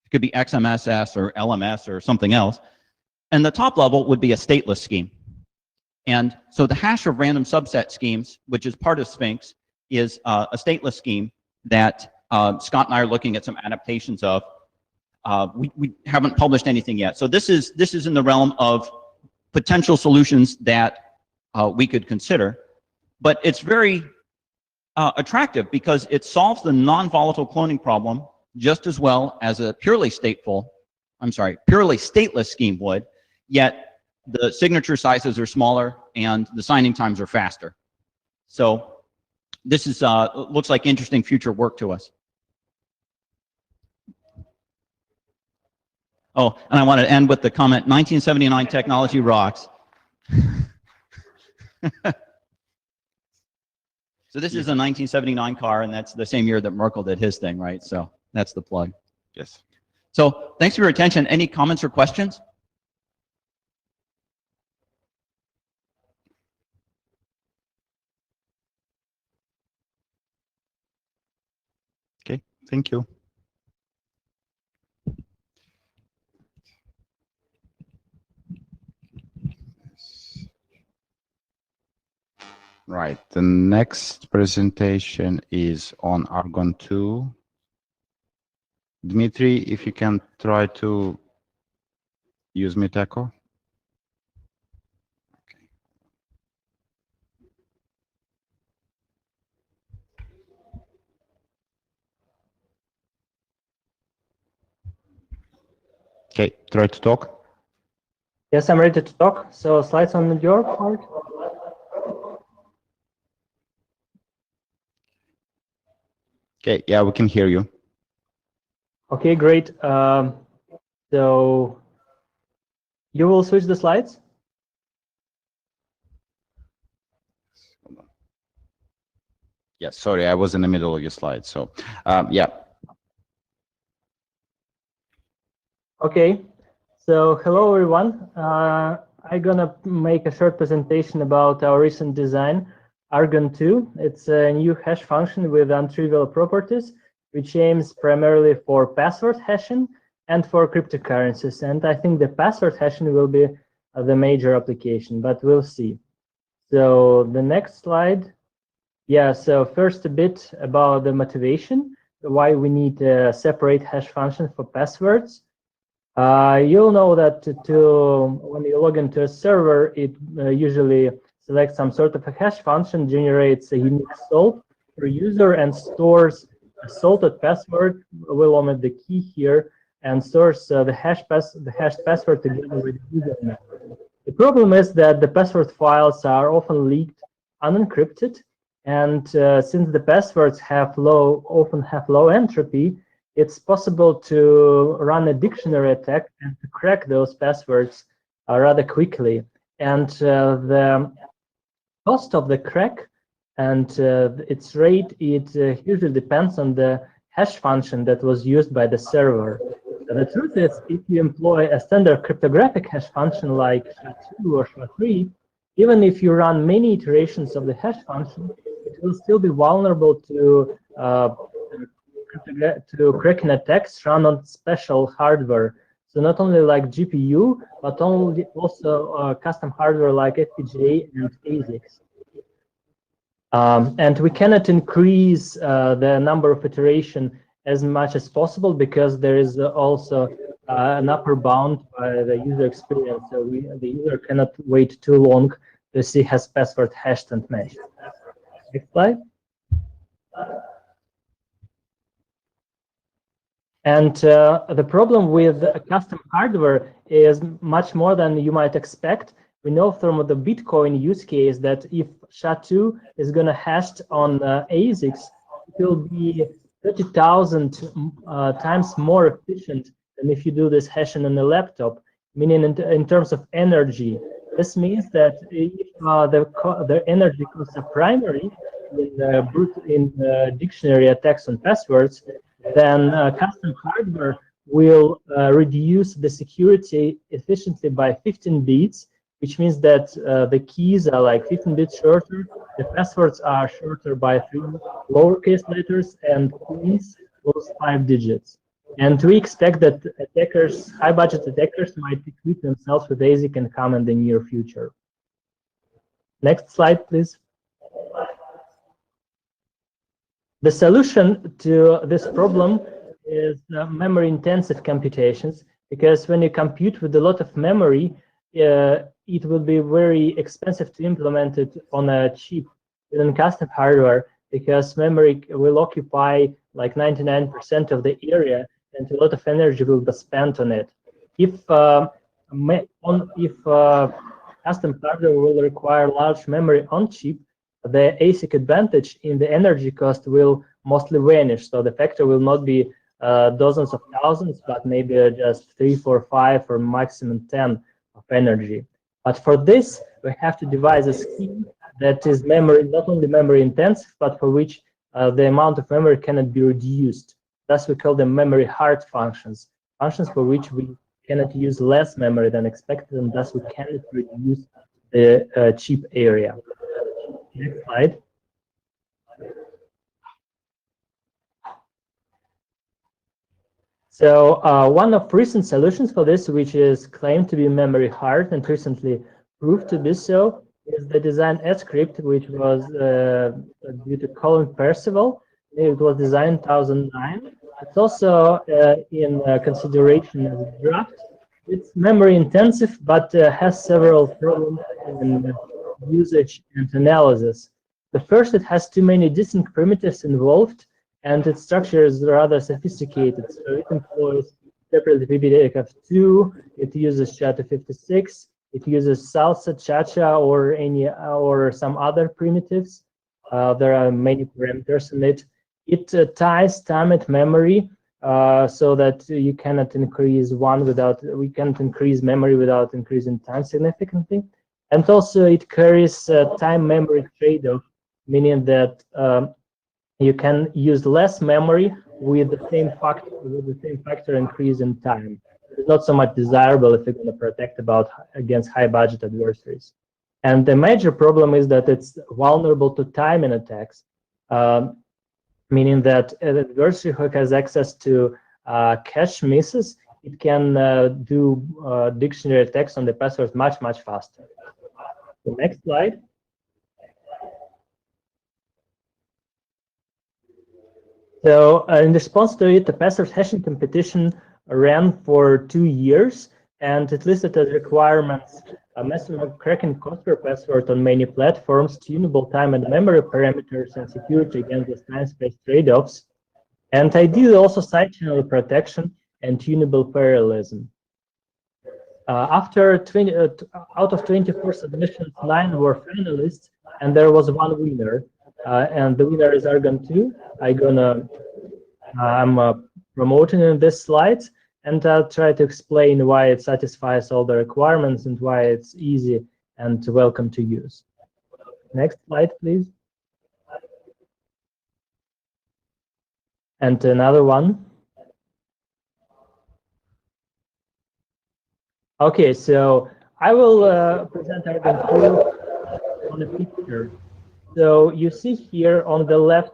Speaker 5: It could be XMSS or LMS or something else. And the top level would be a stateless scheme. And so the hash of random subset schemes, which is part of Sphinx, is a stateless scheme that Scott and I are looking at some adaptations of. We haven't published anything yet. So this is in the realm of potential solutions that we could consider. But it's very attractive because it solves the non-volatile cloning problem just as well as a purely stateless scheme would, yet the signature sizes are smaller and the signing times are faster. So this is looks like interesting future work to us. Oh, and I want to end with the comment, 1979 technology rocks. So this is a 1979 car, and that's the same year that Merkel did his thing, right? So that's the plug.
Speaker 6: Yes.
Speaker 5: So thanks for your attention. Any comments or questions?
Speaker 1: Okay, thank you. Right, the next presentation is on Argon 2. Dmitry, if you can try to use Meet Echo. Okay, try to talk.
Speaker 9: Yes, I'm ready to talk. So slides on your part.
Speaker 1: Okay, yeah, we can hear you.
Speaker 9: Okay, great. So you will switch the slides?
Speaker 1: Yeah, sorry, I was in the middle of your slide. So, yeah.
Speaker 9: Okay. So hello, everyone. I'm gonna make a short presentation about our recent design, Argon 2. It's a new hash function with untrivial properties, which aims primarily for password hashing and for cryptocurrencies. And I think the password hashing will be the major application, but we'll see. So the next slide. Yeah, so first a bit about the motivation, why we need a separate hash function for passwords. You'll know that when you log into a server, it usually selects some sort of a hash function, generates a unique salt per user, and stores a salted password. We'll omit the key here, and stores the hashed password together with the username. The problem is that the password files are often leaked unencrypted, and since the passwords often have low entropy, it's possible to run a dictionary attack and to crack those passwords rather quickly. And the cost of the crack and its rate, it usually depends on the hash function that was used by the server. The truth is, if you employ a standard cryptographic hash function like SHA-2 or SHA-3, even if you run many iterations of the hash function, it will still be vulnerable to cracking attacks run on special hardware. So not only like GPU, but also custom hardware like FPGA and ASICs. And we cannot increase the number of iterations as much as possible because there is also an upper bound by the user experience. So the user cannot wait too long to see his password hashed and matched. Next slide. And the problem with custom hardware is much more than you might expect. We know from the Bitcoin use case that if SHA-2 is going to hashed on ASICs, it will be 30,000 times more efficient than if you do this hashing on a laptop, meaning in terms of energy. This means that if the energy costs are primary in dictionary attacks on passwords, then custom hardware will reduce the security efficiently by 15 bits, which means that the keys are like 15 bits shorter, the passwords are shorter by 3 lowercase letters, and keys lose 5 digits. And we expect that attackers, high-budget attackers, might equip themselves with ASIC and come in the near future. Next slide, please. The solution to this problem is memory-intensive computations, because when you compute with a lot of memory, it will be very expensive to implement it on a chip within custom hardware, because memory will occupy like 99% of the area, and a lot of energy will be spent on it. If custom hardware will require large memory on chip, the ASIC advantage in the energy cost will mostly vanish. So the factor will not be dozens of thousands, but maybe just 3, 4, 5, or maximum 10 of energy. But for this, we have to devise a scheme that is not only memory intensive, but for which the amount of memory cannot be reduced. Thus, we call them memory hard functions, functions for which we cannot use less memory than expected, and thus we cannot reduce the chip area. Next slide. So one of recent solutions for this, which is claimed to be memory hard and recently proved to be so, is the design script, which was due to Colin Percival. It was designed in 2009. It's also in consideration as a draft. It's memory intensive, but has several problems in usage and analysis. The first, it has too many distinct primitives involved, and its structure is rather sophisticated. So it employs separately PBDF2. It uses SHA-256. It uses salsa, cha-cha, or some other primitives. There are many parameters in it. It ties time and memory so that you cannot increase we can't increase memory without increasing time significantly. And also it carries time memory trade-off, meaning that you can use less memory with the same factor increase in time. It's not so much desirable if you're going to protect against high budget adversaries. And the major problem is that it's vulnerable to timing attacks, meaning that an adversary who has access to cache misses, it can do dictionary attacks on the passwords much, much faster. The next slide. So in response to it, the password hashing competition ran for 2 years, and it listed as requirements a method of cracking cost per password on many platforms, tunable time and memory parameters, and security against the time-space trade-offs. And I did also side channel protection and tunable parallelism. After out of 24 submissions, 9 were finalists, and there was 1 winner. And the winner is Argon 2. I'm promoting in this slide, and I'll try to explain why it satisfies all the requirements and why it's easy and welcome to use. Next slide, please. And another one. Okay, so I will present Argon 2 on a picture. So you see here on the left,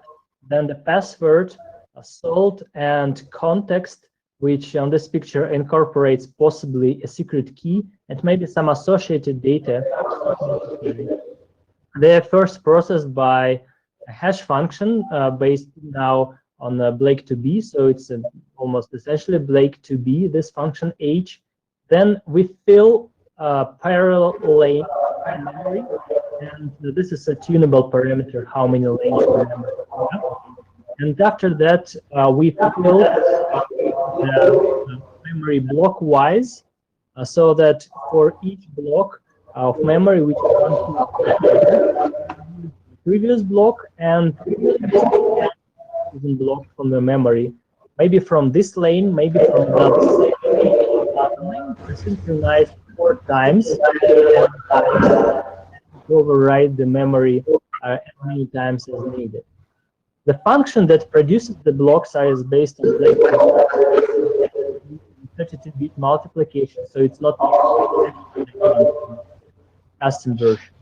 Speaker 9: then the password, salt, and context, which on this picture incorporates possibly a secret key and maybe some associated data. They are first processed by a hash function based now on Blake2B, so it's almost essentially Blake2B, this function H. Then we fill parallel lane memory, and this is a tunable parameter, how many lanes per memory we have. And after that, we fill the memory block-wise, so that for each block of memory which we want to previous block and block from the memory, maybe from this lane, maybe from that lane, synchronized 4 times, and override the memory as many times as needed. The function that produces the block size is based on 32-bit multiplication, so it's not custom version.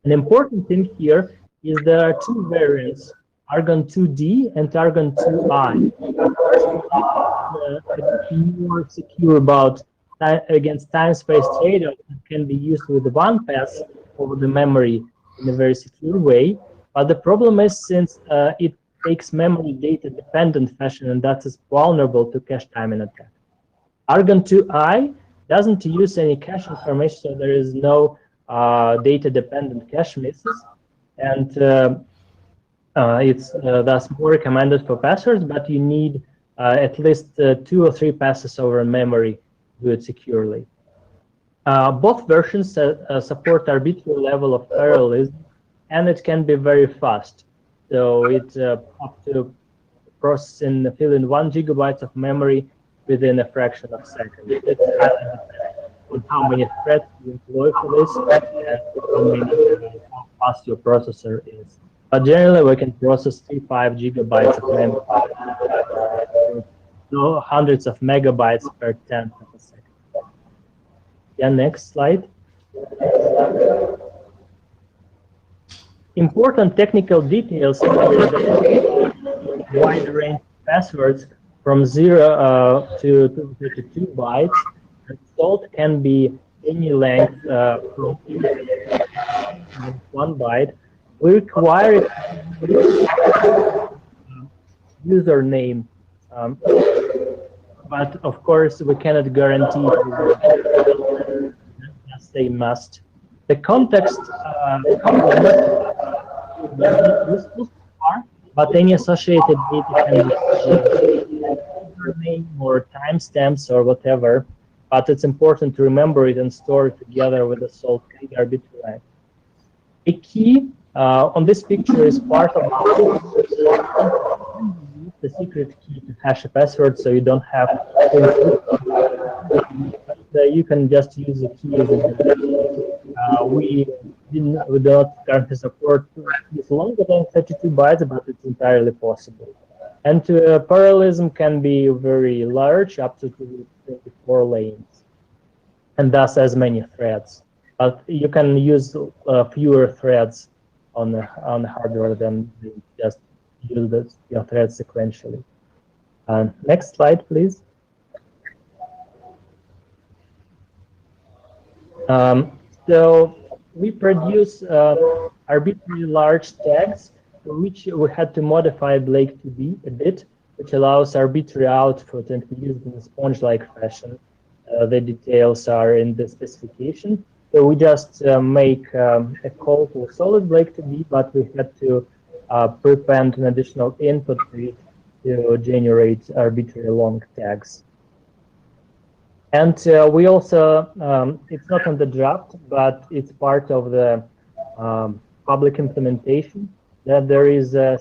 Speaker 9: An important thing here is there are 2 variants, Argon 2D and Argon 2I. A bit more secure against time-space trade-off that can be used with 1 pass over the memory in a very secure way. But the problem is, since it takes memory data dependent fashion, and that is vulnerable to cache timing attack. Argon 2I doesn't use any cache information, so there is no data dependent cache misses, and it's thus more recommended for passwords, but you need at least 2 or 3 passes over memory to do it securely. Both versions support arbitrary level of parallelism, and it can be very fast. So it's up to processing, filling 1 GB of memory within a fraction of a second. It's highly dependent on how many threads you employ for this and how fast your processor is. But generally, we can process 3-5 GB of memory, so hundreds of megabytes per 10th of a second. Yeah, next slide. Important technical details include a wide range of passwords from 0 to 232 bytes. The salt can be any length from 1 byte. We require username, but of course we cannot guarantee yes, they must. The context useful so far, but any associated data can be username name or timestamps or whatever, but it's important to remember it and store it together with the salt arbitrary. A key on this picture is part of the secret key to hash a password, so you don't have to you can just use the key as a we do not currently support keys longer than 32 bytes, but it's entirely possible. And parallelism can be very large, up to 24 lanes, and thus as many threads. But you can use fewer threads on the hardware than just use your threads sequentially. Next slide, please. So we produce arbitrarily large tags, for which we had to modify Blake to be a bit, which allows arbitrary output and be used in a sponge-like fashion. The details are in the specification. So we just make a call to a solid Blake to be, but we had to prepend an additional input read to generate arbitrary long tags. And we also, it's not on the draft, but it's part of the public implementation, that there is a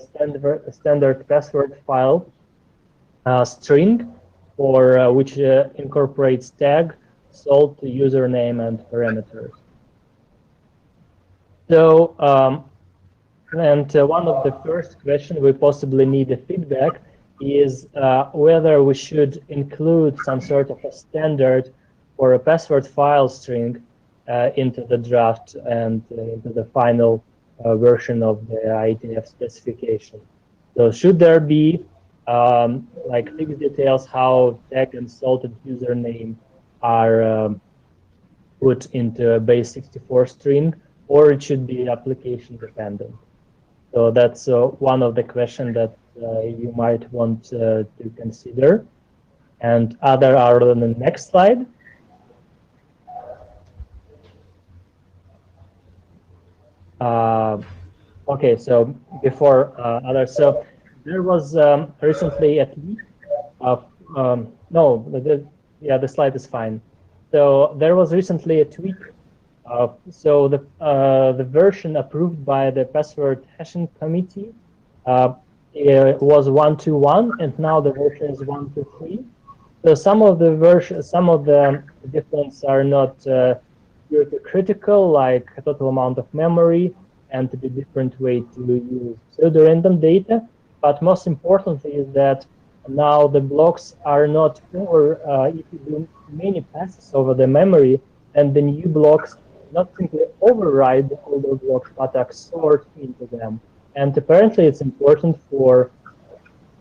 Speaker 9: standard password file string, or which incorporates tag, salt, username, and parameters. So, and one of the first questions we possibly need a feedback is whether we should include some sort of a standard for a password file string into the draft and into the final version of the IETF specification. So should there be like fixed details how tag and salted username are put into a base 64 string, or it should be application dependent? So that's one of the questions that you might want to consider. And other are on the next slide. Okay, so before others, so there was recently a tweet of, yeah, the slide is fine. So there was recently a tweak. So the version approved by the password hashing committee it was 1.2.1, and now the version is 1.2.3. So some of the differences are not critical, like a total amount of memory and the different way to use pseudo-random data. But most importantly is that now the blocks are not, or if you do many passes over the memory, and the new blocks not simply override the older blocks, but are stored into them. And apparently it's important for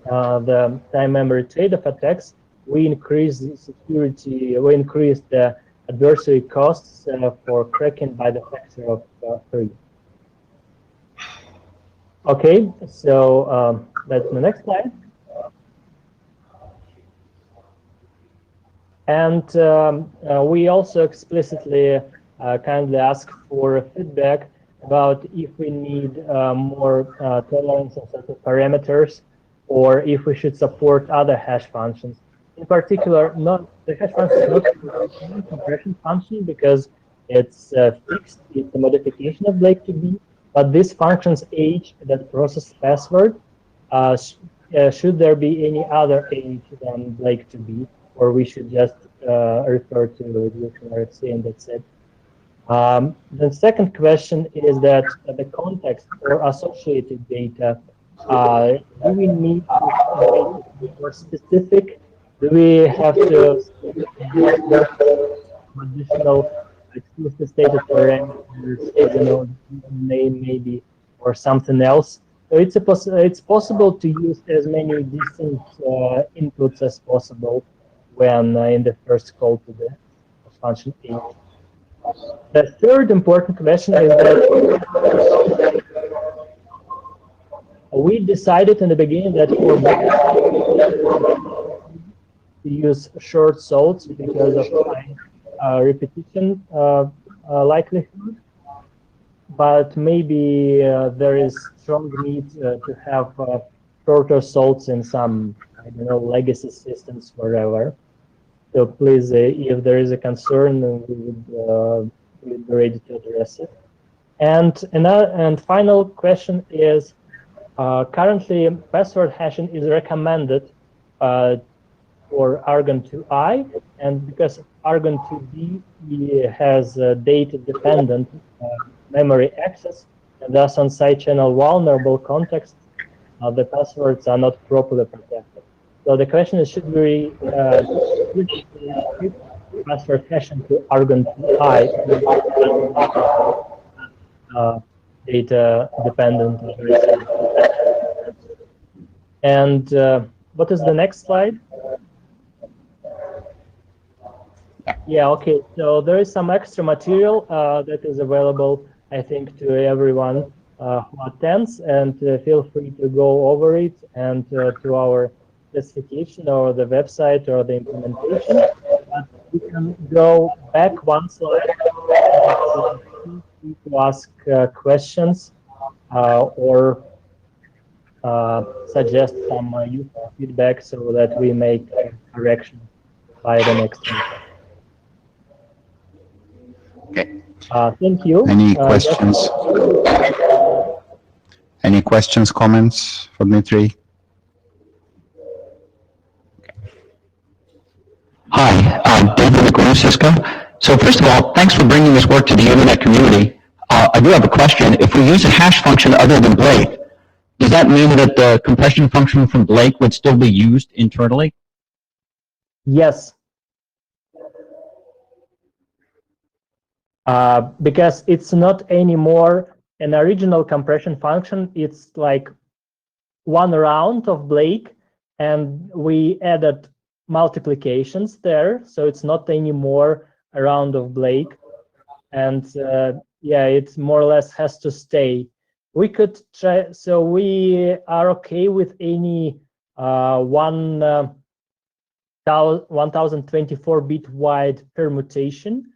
Speaker 9: the time memory trade-off attacks. We increase the security, we increase the adversary costs for cracking by the factor of 3. Okay, so that's the next slide. And we also explicitly kindly ask for feedback about if we need more tolerance on certain parameters, or if we should support other hash functions. In particular, the hash function is not a compression function because it's fixed, it's a modification of Blake to be, but this function's age that process password, should there be any other age than Blake to be, or we should just refer to the RFC and that's it. The second question is that the context or associated data, do we need to be more specific? Do we have to additional explicit stated parameters, name maybe, or something else? So it's possible to use as many distinct inputs as possible when in the first call to the function age. The third important question is that we decided in the beginning that for to use short salts because of high repetition likelihood, but maybe there is strong need to have shorter salts in some I don't know, legacy systems forever. So please, if there is a concern, we would be ready to address it. And final question is, currently password hashing is recommended for Argon 2i, and because Argon 2b has data-dependent memory access, and thus on side channel vulnerable contexts, the passwords are not properly protected. So the question is, should we restrict password hashing to Argon 2i data-dependent? And what is the next slide? Yeah, okay. So there is some extra material that is available, I think, to everyone who attends, and feel free to go over it and to our specification or the website or the implementation. But you can go back one slide to ask questions or suggest some useful feedback so that we make correction by the next time.
Speaker 1: Okay.
Speaker 9: Thank you.
Speaker 1: Any questions? Any questions, comments for Dmitry?
Speaker 10: Hi, David McGrew, Cisco. So first of all, thanks for bringing this work to the internet community. I do have a question. If we use a hash function other than Blake, does that mean that the compression function from Blake would still be used internally?
Speaker 9: Yes. Because it's not anymore an original compression function. It's like one round of Blake, and we added multiplications there, so it's not anymore a round of Blake. And yeah, it more or less has to stay. We could try, so we are okay with any 1024-bit wide permutation.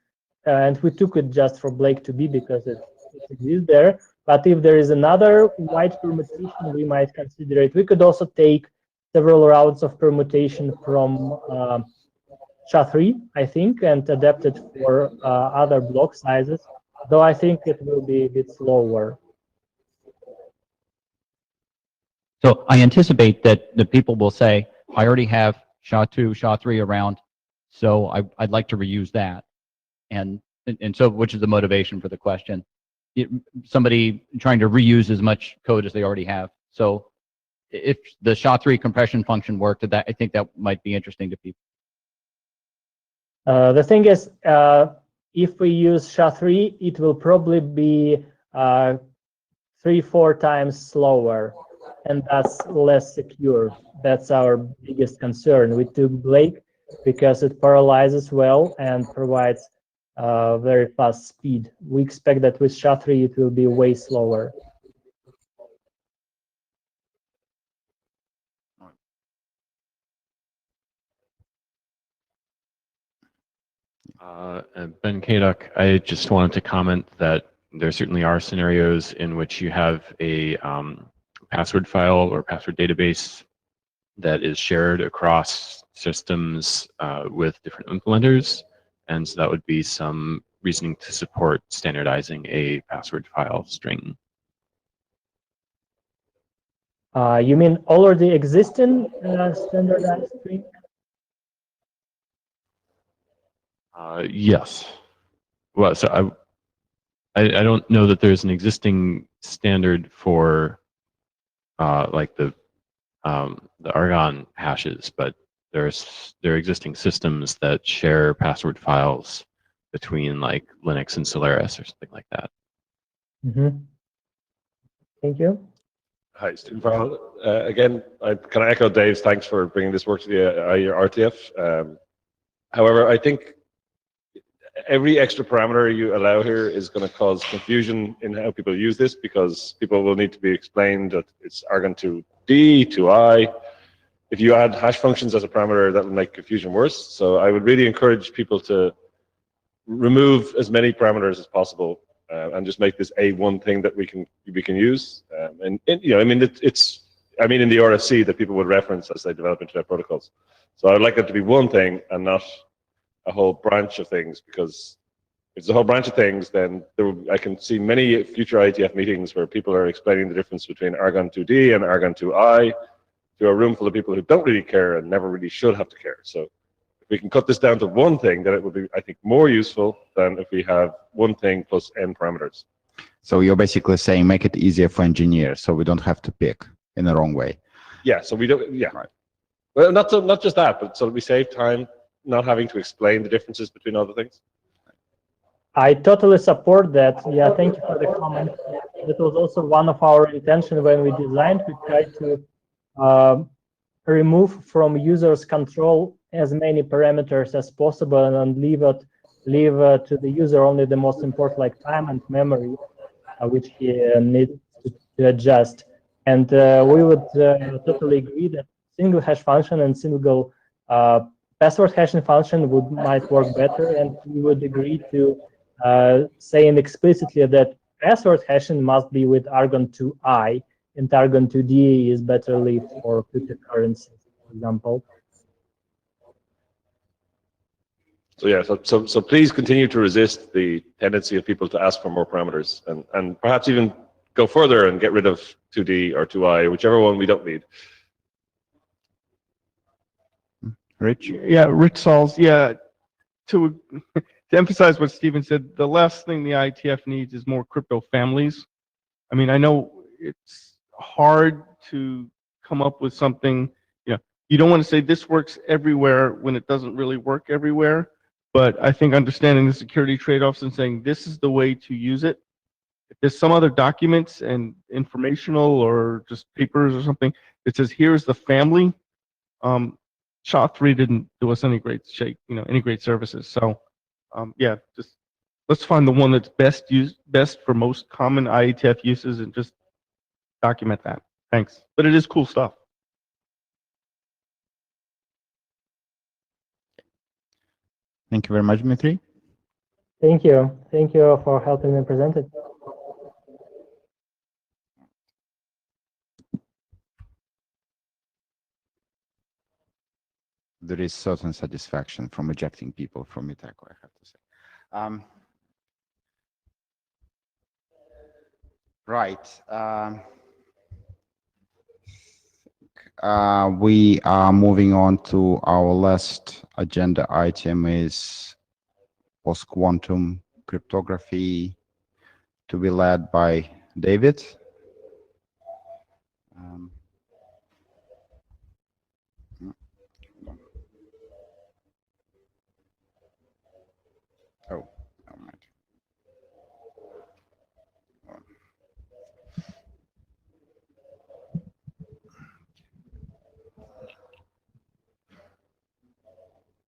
Speaker 9: And we took it just for Blake to be because it exists there. But if there is another wide permutation, we might consider it. We could also take several rounds of permutation from SHA-3, I think, and adapt it for other block sizes, though I think it will be a bit slower.
Speaker 5: So I anticipate that the people will say, I already have SHA-2, SHA-3 around, so I'd like to reuse that. And so, which is the motivation for the question. Somebody trying to reuse as much code as they already have. So if the SHA-3 compression function worked, I think that might be interesting to people.
Speaker 9: The thing is, if we use SHA-3, it will probably be 3-4 times slower, and that's less secure. That's our biggest concern. We took Blake because it parallelizes well and provides very fast speed. We expect that with SHA-3 it will be way slower.
Speaker 11: Ben Kaduk, I just wanted to comment that there certainly are scenarios in which you have a password file or password database that is shared across systems with different implementers. And so that would be some reasoning to support standardizing a password file string.
Speaker 9: You mean already existing standardized string?
Speaker 11: Yes. Well, so I don't know that there's an existing standard for like the Argon hashes, but there are existing systems that share password files between like Linux and Solaris or something like that.
Speaker 9: Mm-hmm. Thank you.
Speaker 4: Hi, Stephen Farrell. Again, can I echo Dave's thanks for bringing this work to the IETF. However, I think every extra parameter you allow here is going to cause confusion in how people use this, because people will need to be explained that it's Argon to D, to I. If you add hash functions as a parameter, that will make confusion worse. So I would really encourage people to remove as many parameters as possible and just make this a one thing that we can use. And you know, I mean, it's I mean in the RFC that people would reference as they develop internet protocols. So I would like that to be one thing and not a whole branch of things, because if it's a whole branch of things, then I can see many future IETF meetings where people are explaining the difference between Argon 2D and Argon 2I to a room full of people who don't really care and never really should have to care. So if we can cut this down to one thing, then it would be, I think, more useful than if we have one thing plus n parameters.
Speaker 1: So you're basically saying make it easier for engineers, so we don't have to pick in the wrong way.
Speaker 4: Yeah, so we don't, yeah.
Speaker 1: Right.
Speaker 4: Well, not just that, but so that we save time not having to explain the differences between other things.
Speaker 9: I totally support that. Yeah, thank you for the comment. That was also one of our intention when we designed. We tried to remove from users' control as many parameters as possible and leave to the user only the most important, like time and memory, which he needs to adjust. And we would totally agree that single hash function and single password hashing function might work better, and we would agree to saying explicitly that password hashing must be with Argon 2I, and Argon 2D is better left for cryptocurrencies, for example.
Speaker 4: So yeah, so please continue to resist the tendency of people to ask for more parameters, and perhaps even go further and get rid of 2D or 2I, whichever one we don't need.
Speaker 1: Rich?
Speaker 6: Yeah, Rich Sauls. Yeah, to emphasize what Stephen said, the last thing the IETF needs is more crypto families. I mean, I know it's hard to come up with something, you don't want to say this works everywhere when it doesn't really work everywhere, but I think understanding the security trade-offs and saying this is the way to use it. If there's some other documents and informational or just papers or something that says here's the family, SHA-3 didn't do us any great any great services. So yeah, just let's find the one that's best for most common IETF uses and just document that. Thanks. But it is cool stuff.
Speaker 1: Thank you very much, Dmitry.
Speaker 9: Thank you. Thank you for helping me present it.
Speaker 1: There is certain satisfaction from ejecting people from Iteco, I have to say. Right. We are moving on to our last agenda item is post-quantum cryptography, to be led by David.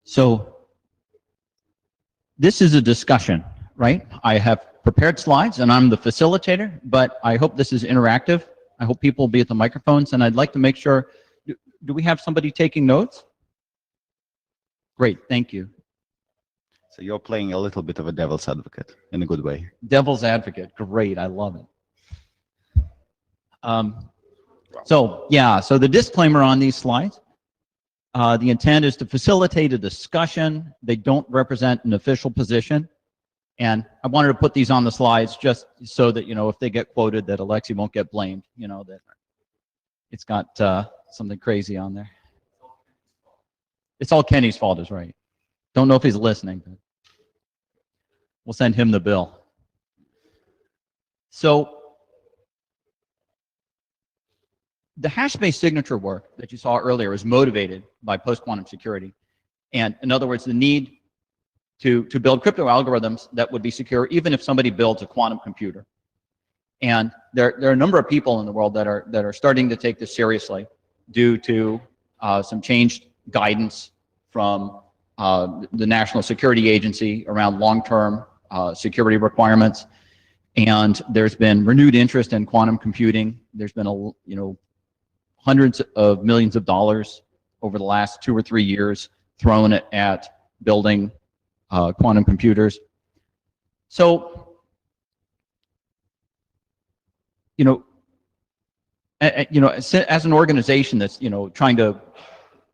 Speaker 5: So this is a discussion, right? I have prepared slides and I'm the facilitator, but I hope this is interactive. I hope people will be at the microphones, and I'd like to make sure, do we have somebody taking notes? Great, thank you.
Speaker 1: So you're playing a little bit of a devil's advocate in a good way.
Speaker 5: Devil's advocate, great, I love it. So the disclaimer on these slides, the intent is to facilitate a discussion. They don't represent an official position. And I wanted to put these on the slides just so that, if they get quoted, that Alexei won't get blamed, that it's got something crazy on there. It's all Kenny's fault, is right. Don't know if he's listening, but we'll send him the bill. So the hash-based signature work that you saw earlier is motivated by post-quantum security. And in other words, the need to build crypto algorithms that would be secure even if somebody builds a quantum computer. And there are a number of people in the world that are starting to take this seriously due to some changed guidance from the National Security Agency around long-term security requirements. And there's been renewed interest in quantum computing. There's been hundreds of millions of dollars over the last 2 or 3 years thrown at building quantum computers. So, you know, as an organization that's, you know, trying to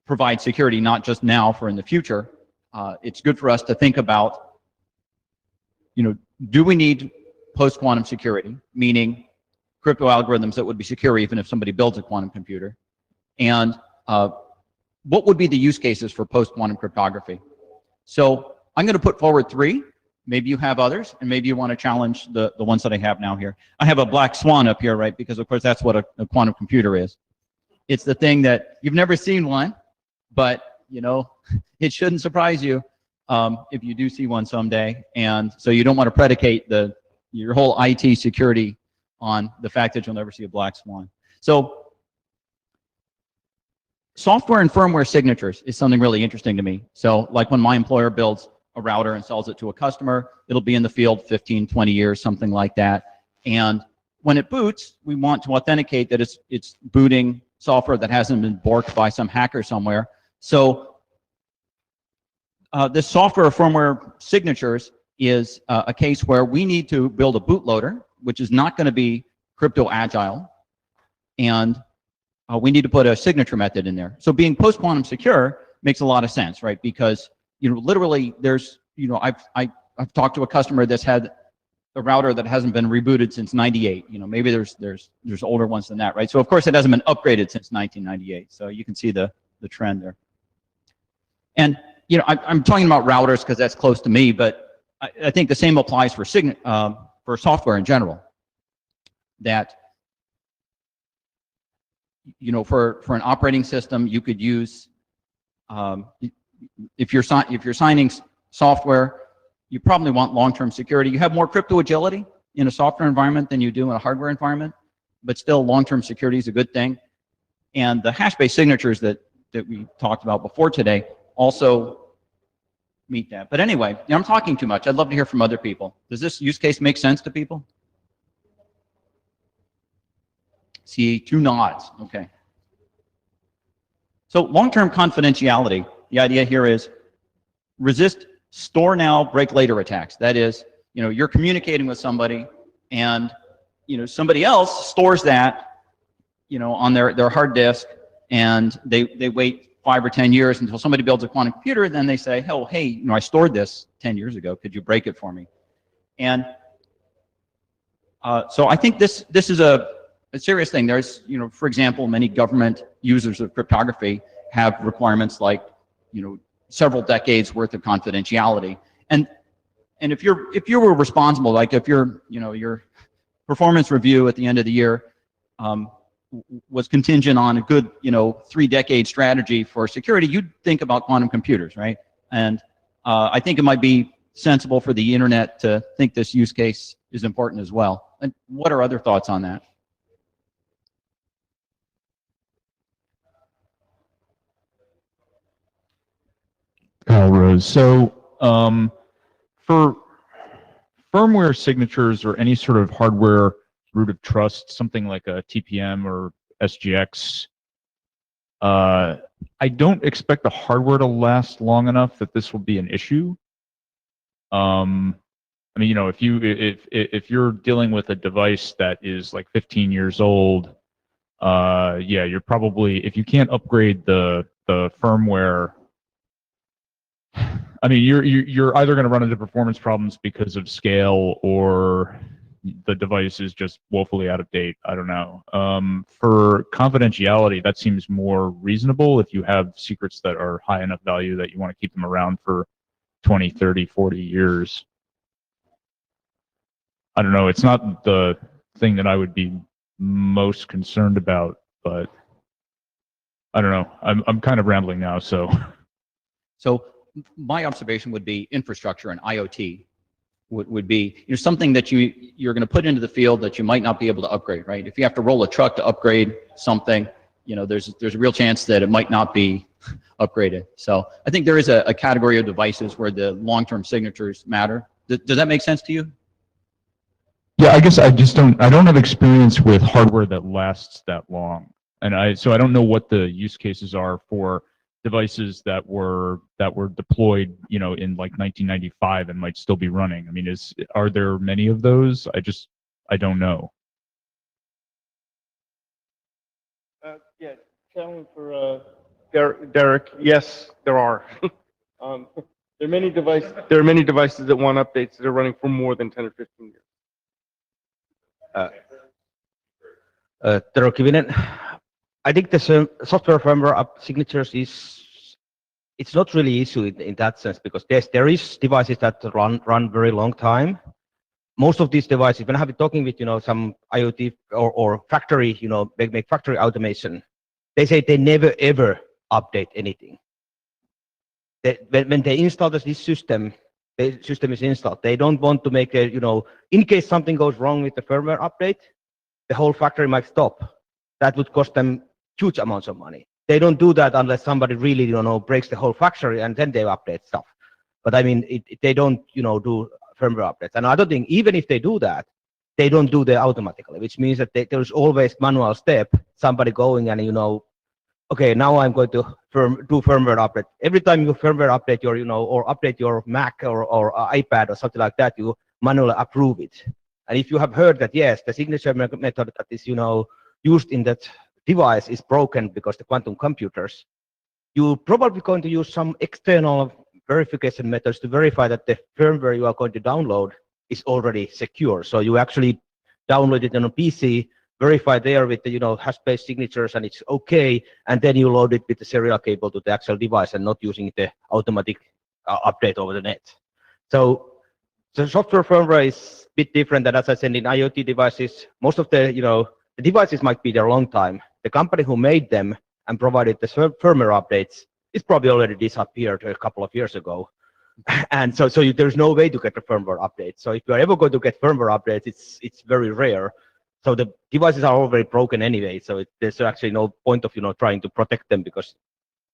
Speaker 5: provide security not just now for in the future, it's good for us to think about, you know, do we need post-quantum security, meaning crypto algorithms that would be secure even if somebody builds a quantum computer? And what would be the use cases for post-quantum cryptography? So I'm going to put forward 3. Maybe you have others, and maybe you want to challenge the ones that I have now here. I have a black swan up here, right? Because of course that's what a quantum computer is. It's the thing that you've never seen one, but you know, it shouldn't surprise you if you do see one someday. And so you don't want to predicate your whole IT security on the fact that you'll never see a black swan. So software and firmware signatures is something really interesting to me. So like when my employer builds a router and sells it to a customer, it'll be in the field 15, 20 years, something like that. And when it boots, we want to authenticate that it's booting software that hasn't been borked by some hacker somewhere. So this software or firmware signatures is a case where we need to build a bootloader, which is not going to be crypto agile, and we need to put a signature method in there. So being post-quantum secure makes a lot of sense, right? Because, you know, literally there's, you know, I've talked to a customer that's had a router that hasn't been rebooted since '98. You know, maybe there's older ones than that, right? So of course it hasn't been upgraded since 1998. So you can see the trend there. And you know, I'm talking about routers because that's close to me, but I think the same applies for software in general. That, you know, for an operating system, you could use if you're signing software, you probably want long-term security. You have more crypto agility in a software environment than you do in a hardware environment, but still long-term security is a good thing. And the hash-based signatures that we talked about before today also meet that. But anyway, you know, I'm talking too much. I'd love to hear from other people. Does this use case make sense to people? See 2 nods. Okay. So long-term confidentiality, the idea here is resist store now, break later attacks. That is, you know, you're communicating with somebody and, you know, somebody else stores that, you know, on their hard disk, and they wait 5 or 10 years until somebody builds a quantum computer, and then they say, oh, hey, you know, I stored this 10 years ago. Could you break it for me? And so I think this is a serious thing. There's, you know, for example, many government users of cryptography have requirements like, you know, several decades worth of confidentiality. And if you were responsible, like if you're, you know, your performance review at the end of the year was contingent on a good, you know, 3-decade strategy for security, you'd think about quantum computers, right? And I think it might be sensible for the internet to think this use case is important as well. And what are other thoughts on that?
Speaker 12: Rose. So for firmware signatures or any sort of hardware root of trust, something like a TPM or SGX, I don't expect the hardware to last long enough that this will be an issue. I mean, you know, if you're dealing with a device that is like 15 years old, yeah, you're probably, if you can't upgrade the firmware, I mean, you're either going to run into performance problems because of scale, or the device is just woefully out of date. I don't know. For confidentiality, that seems more reasonable if you have secrets that are high enough value that you want to keep them around for 20, 30, 40 years. I don't know. It's not the thing that I would be most concerned about, but I don't know. I'm kind of rambling now, so.
Speaker 5: So my observation would be infrastructure and IoT would be, you know, something that you're going to put into the field that you might not be able to upgrade, right? If you have to roll a truck to upgrade something, you know, there's a real chance that it might not be upgraded. So I think there is a category of devices where the long-term signatures matter. Does that make sense to you?
Speaker 12: Yeah, I guess I don't have experience with hardware that lasts that long. And so I don't know what the use cases are for devices that were deployed, you know, in like 1995 and might still be running. I mean, are there many of those? I don't know.
Speaker 6: Challenge for Derek. Yes, there are. There are many devices that want updates that are running for more than 10 or 15 years.
Speaker 13: Tero Kivinen. I think the software firmware up signatures it's not really issue in that sense, because there is devices that run very long time. Most of these devices, when I have been talking with some IoT or factory, make factory automation, they say they never ever update anything. When they install this system, the system is installed. They don't want to make a in case something goes wrong with the firmware update, the whole factory might stop. That would cost them huge amounts of money. They don't do that unless somebody really breaks the whole factory and then they update stuff. But I mean, they don't do firmware updates. And I don't think even if they do that, they don't do that automatically, which means that there's always manual step, somebody going and okay, now I'm going to do firmware update. Every time you firmware update your or update your Mac or iPad or something like that, you manually approve it. And if you have heard that yes, the signature method that is used in that device is broken because the quantum computers, you're probably going to use some external verification methods to verify that the firmware you are going to download is already secure. So you actually download it on a PC, verify there with the hash-based signatures, and it's okay, and then you load it with the serial cable to the actual device and not using the automatic update over the net. So the software firmware is a bit different than, as I said, in IoT devices. Most of the the devices might be there a long time. The company who made them and provided the firmware updates is probably already disappeared a couple of years ago. And so there's no way to get a firmware update. So if you're ever going to get firmware updates, it's very rare. So the devices are already broken anyway. So there's actually no point of trying to protect them because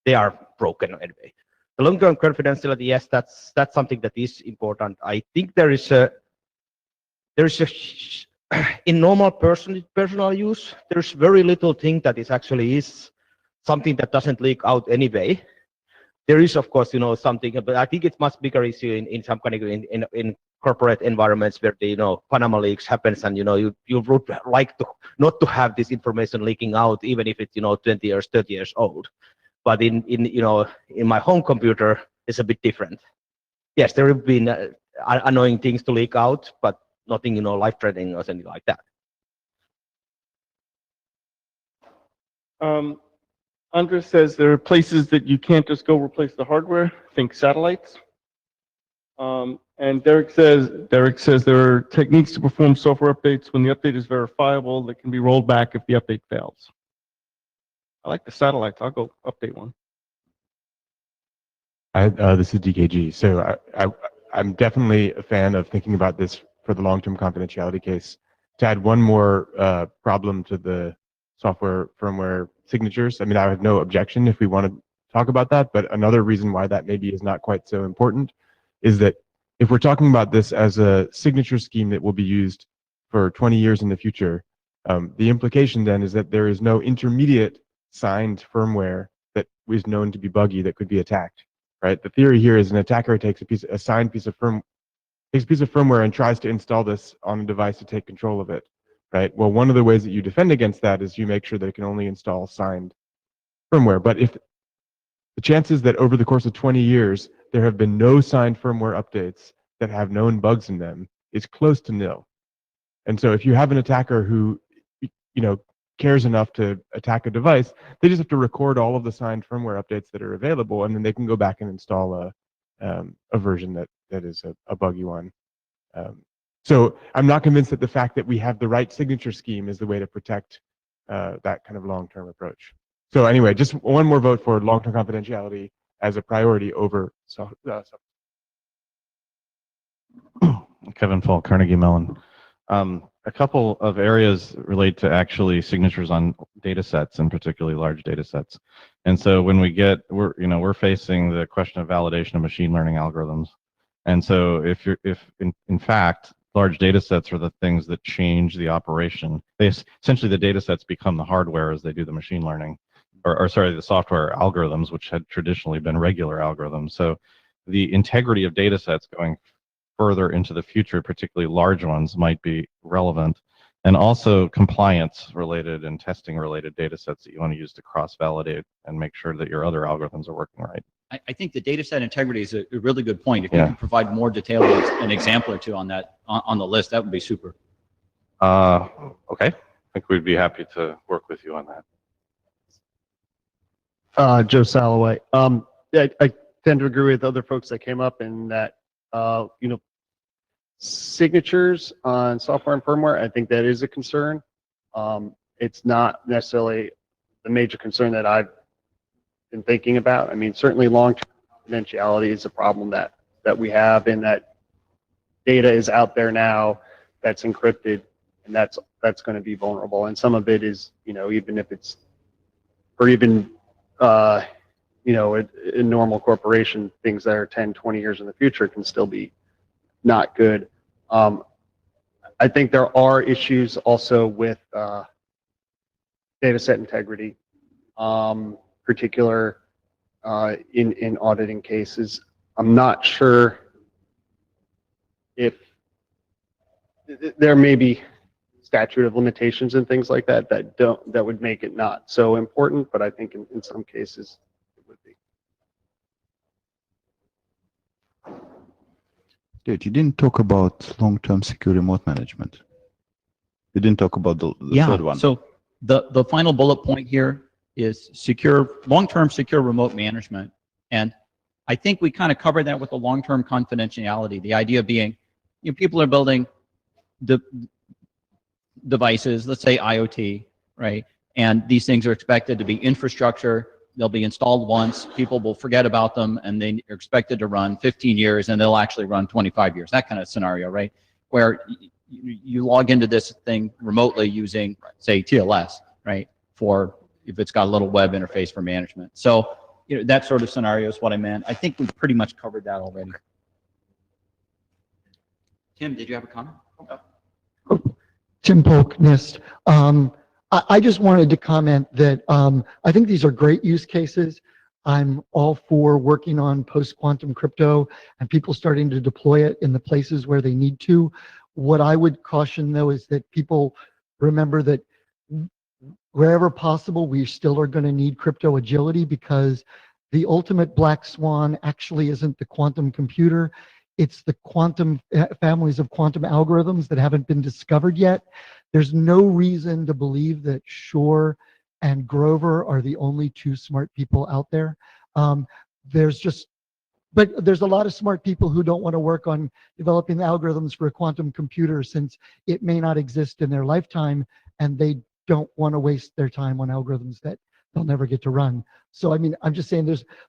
Speaker 13: they are broken anyway. The long-term confidentiality, yes, that's something that is important. I think there is a in normal personal use, there's very little thing that is something that doesn't leak out anyway. There is, of course, something, but I think it's much bigger issue in some kind of in corporate environments where the Panama leaks happens, and you would like to not to have this information leaking out, even if it's 20 years, 30 years old. But in my home computer, it's a bit different. Yes, there have been annoying things to leak out, but nothing life-threatening or something like that.
Speaker 6: Andres says there are places that you can't just go replace the hardware. Think satellites. And Derek says there are techniques to perform software updates when the update is verifiable that can be rolled back if the update fails. I like the satellites. I'll go update one.
Speaker 14: This is DKG. So I'm definitely a fan of thinking about this for the long-term confidentiality case. To add one more problem to the software firmware signatures, I mean, I have no objection if we want to talk about that, but another reason why that maybe is not quite so important is that if we're talking about this as a signature scheme that will be used for 20 years in the future, the implication then is that there is no intermediate signed firmware that is known to be buggy that could be attacked, right? The theory here is an attacker takes a signed piece of firmware and tries to install this on a device to take control of it, right? Well, one of the ways that you defend against that is you make sure that it can only install signed firmware. But if the chances that over the course of 20 years, there have been no signed firmware updates that have known bugs in them is close to nil. And so if you have an attacker who, cares enough to attack a device, they just have to record all of the signed firmware updates that are available, and then they can go back and install a version that is a buggy one. So I'm not convinced that the fact that we have the right signature scheme is the way to protect that kind of long-term approach. So anyway, just one more vote for long-term confidentiality as a priority over
Speaker 15: Kevin Fall, Carnegie Mellon. A couple of areas relate to actually signatures on data sets, and particularly large data sets. And so when we're facing the question of validation of machine learning algorithms. And so if in fact large data sets are the things that change the operation, essentially the data sets become the hardware as they do the machine learning, or sorry, the software algorithms, which had traditionally been regular algorithms. So the integrity of data sets going further into the future, particularly large ones, might be relevant. And also compliance related and testing related data sets that you want to use to cross-validate and make sure that your other algorithms are working right.
Speaker 5: I think the data set integrity is a really good point. If you
Speaker 15: Yeah.
Speaker 5: could provide more detail, an example or two on that, on the list, that would be super.
Speaker 15: Okay. I think we'd be happy to work with you on that.
Speaker 16: Joe Salloway. Yeah, I tend to agree with other folks that came up in that, you know, signatures on software and firmware, I think that is a concern. It's not necessarily the major concern that I've been thinking about. I mean, certainly long-term confidentiality is a problem that we have, in that data is out there now that's encrypted, and that's going to be vulnerable. And some of it is, you know, even if it's, or even, you know, in normal corporation, things that are 10, 20 years in the future can still be not good. I think there are issues also with data set integrity, particular in auditing cases. I'm not sure if there may be statute of limitations and things like that that would make it not so important, but I think in some cases it would be.
Speaker 1: Dude, you didn't talk about long-term secure remote management. You didn't talk about the third one.
Speaker 5: So the final bullet point here is long-term secure remote management. And I think we kind of covered that with the long-term confidentiality. The idea being, you know, people are building the devices, let's say IoT, right? And these things are expected to be infrastructure. They'll be installed once, people will forget about them, and they are expected to run 15 years, and they'll actually run 25 years, that kind of scenario, right? Where you log into this thing remotely using, say, TLS, right? For if it's got a little web interface for management. So, you know, that sort of scenario is what I meant. I think we've pretty much covered that already. Tim, did you have a comment?
Speaker 17: Tim Polk, NIST. I just wanted to comment that I think these are great use cases. I'm all for working on post-quantum crypto and people starting to deploy it in the places where they need to. What I would caution, though, is that people remember that wherever possible, we still are going to need crypto agility, because the ultimate black swan actually isn't the quantum computer. It's the quantum families of quantum algorithms that haven't been discovered yet. There's no reason to believe that Shor and Grover are the only two smart people out there. But there's a lot of smart people who don't want to work on developing the algorithms for a quantum computer, since it may not exist in their lifetime, and they don't want to waste their time on algorithms that they'll never get to run. So, I mean, I'm just saying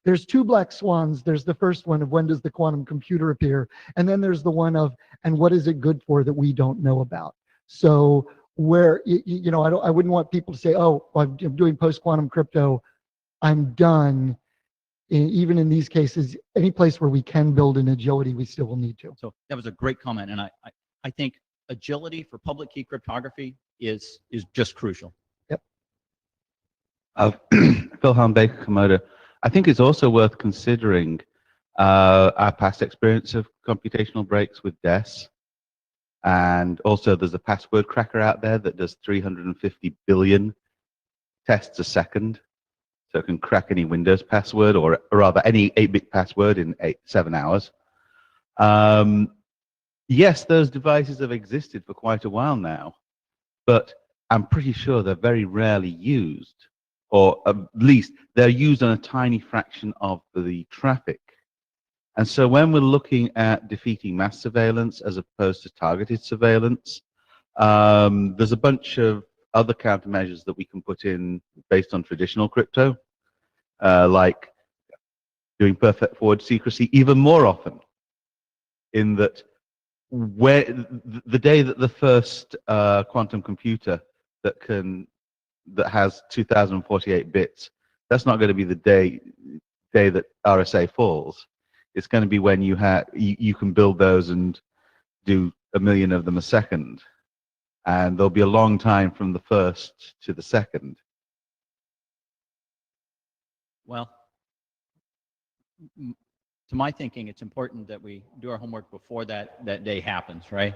Speaker 17: there's two black swans. There's the first one of when does the quantum computer appear? And then there's the one of, and what is it good for that we don't know about? So where, you know, I wouldn't want people to say, oh, I'm doing post-quantum crypto, I'm done. Even in these cases, any place where we can build an agility, we still will need to.
Speaker 5: So that was a great comment. And I think agility for public key cryptography is just crucial.
Speaker 17: Yep.
Speaker 18: Philhan Baker Komodo. I think it's also worth considering our past experience of computational breaks with DES. And also there's a password cracker out there that does 350 billion tests a second. So it can crack any Windows password, or rather any 8-bit password in 7 hours. Yes, those devices have existed for quite a while now, but I'm pretty sure they're very rarely used, or at least they're used on a tiny fraction of the traffic. And so when we're looking at defeating mass surveillance as opposed to targeted surveillance, there's a bunch of other countermeasures that we can put in based on traditional crypto, like doing perfect forward secrecy even more often, in that where the day that the first quantum computer that has 2048 bits, that's not going to be the day that RSA falls. It's going to be when you can build those and do 1 million of them a second, and there'll be a long time from the first to the second.
Speaker 5: Well, to my thinking, it's important that we do our homework before that day happens, right?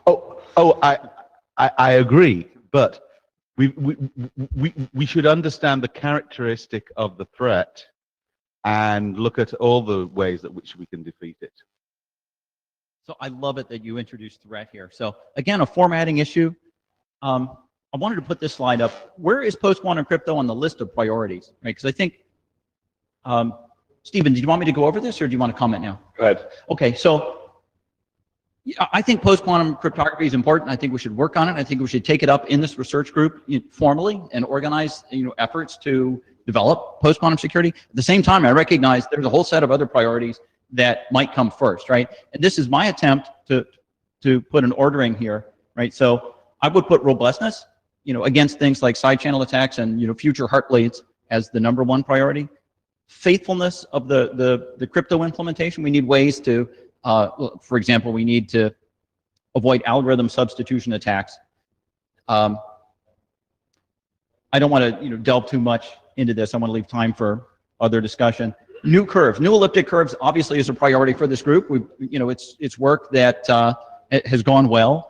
Speaker 16: I
Speaker 18: I agree, but we should understand the characteristic of the threat and look at all the ways in which we can defeat it.
Speaker 5: So I love it that you introduced threat here. So again, a formatting issue. I wanted to put this slide up. Where is post-quantum crypto on the list of priorities? Right? Because I think, Stephen, did you want me to go over this, or do you want to comment now?
Speaker 4: Go ahead.
Speaker 5: Okay, so yeah, I think post-quantum cryptography is important. I think we should work on it. I think we should take it up in this research group formally and organize efforts to develop post-quantum security. At the same time, I recognize there's a whole set of other priorities that might come first, right? And this is my attempt to put an ordering here, right? So I would put robustness, against things like side channel attacks and future heartbleeds as the #1 priority. Faithfulness of the crypto implementation. We need ways to, for example, we need to avoid algorithm substitution attacks. I don't want to delve too much into this. I want to leave time for other discussion. New curves, new elliptic curves, obviously is a priority for this group. It's work that has gone well.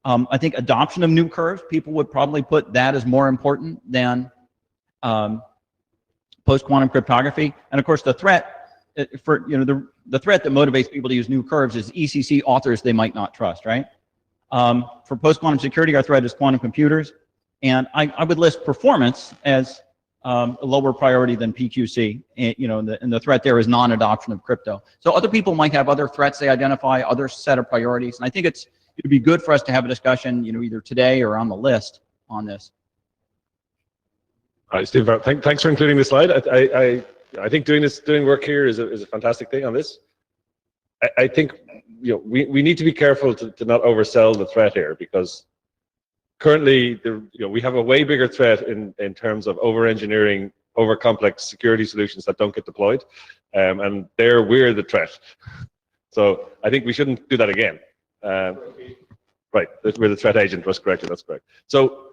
Speaker 5: I think adoption of new curves, people would probably put that as more important than post-quantum cryptography. And of course, the threat for the threat that motivates people to use new curves is ECC authors they might not trust, right? For post-quantum security, our threat is quantum computers, and I would list performance as a lower priority than PQC. And the threat there is non-adoption of crypto. So other people might have other threats they identify, other set of priorities, and I think it'd be good for us to have a discussion, either today or on the list on this.
Speaker 4: All right, Steve, thanks for including this slide. I think doing work here is a fantastic thing on this. I think we need to be careful to not oversell the threat here, because currently we have a way bigger threat in terms of over-engineering over-complex security solutions that don't get deployed, and we're the threat. So I think we shouldn't do that again. Right, we're the threat agent was corrected. That's correct. So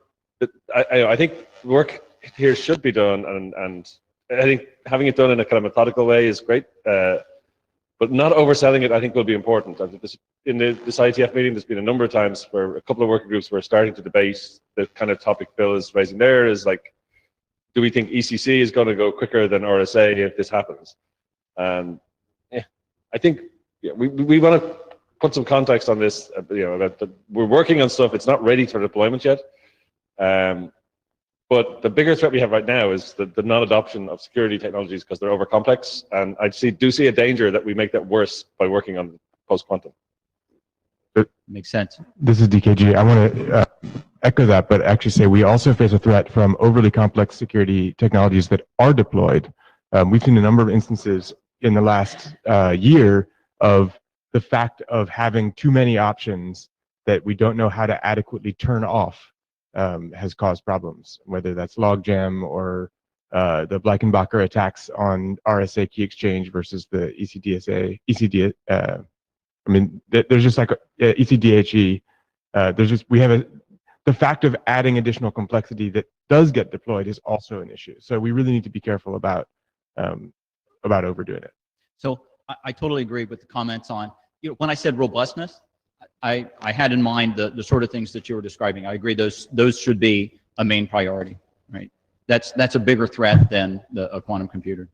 Speaker 4: I think work here should be done, and I think having it done in a kind of methodical way is great, but not overselling it I think will be important. In this IETF meeting, there's been a number of times where a couple of working groups were starting to debate the kind of topic Bill is raising there, is like, do we think ECC is going to go quicker than RSA if this happens? I think we want to put some context on this, that we're working on stuff, it's not ready for deployment yet. But the bigger threat we have right now is the non-adoption of security technologies because they're over complex, and I do see a danger that we make that worse by working on post-quantum.
Speaker 5: Makes sense.
Speaker 14: This is DKG. I want to echo that, but actually say we also face a threat from overly complex security technologies that are deployed. We've seen a number of instances in the last year of the fact of having too many options that we don't know how to adequately turn off has caused problems, whether that's logjam or the Blankenbacher attacks on RSA key exchange versus the ECDSA, I mean, there's just like ECDHE, the fact of adding additional complexity that does get deployed is also an issue. So we really need to be careful about overdoing it.
Speaker 5: So I totally agree with the comments on, when I said robustness, I had in mind the sort of things that you were describing. I agree those should be a main priority, right? That's a bigger threat than a quantum computer.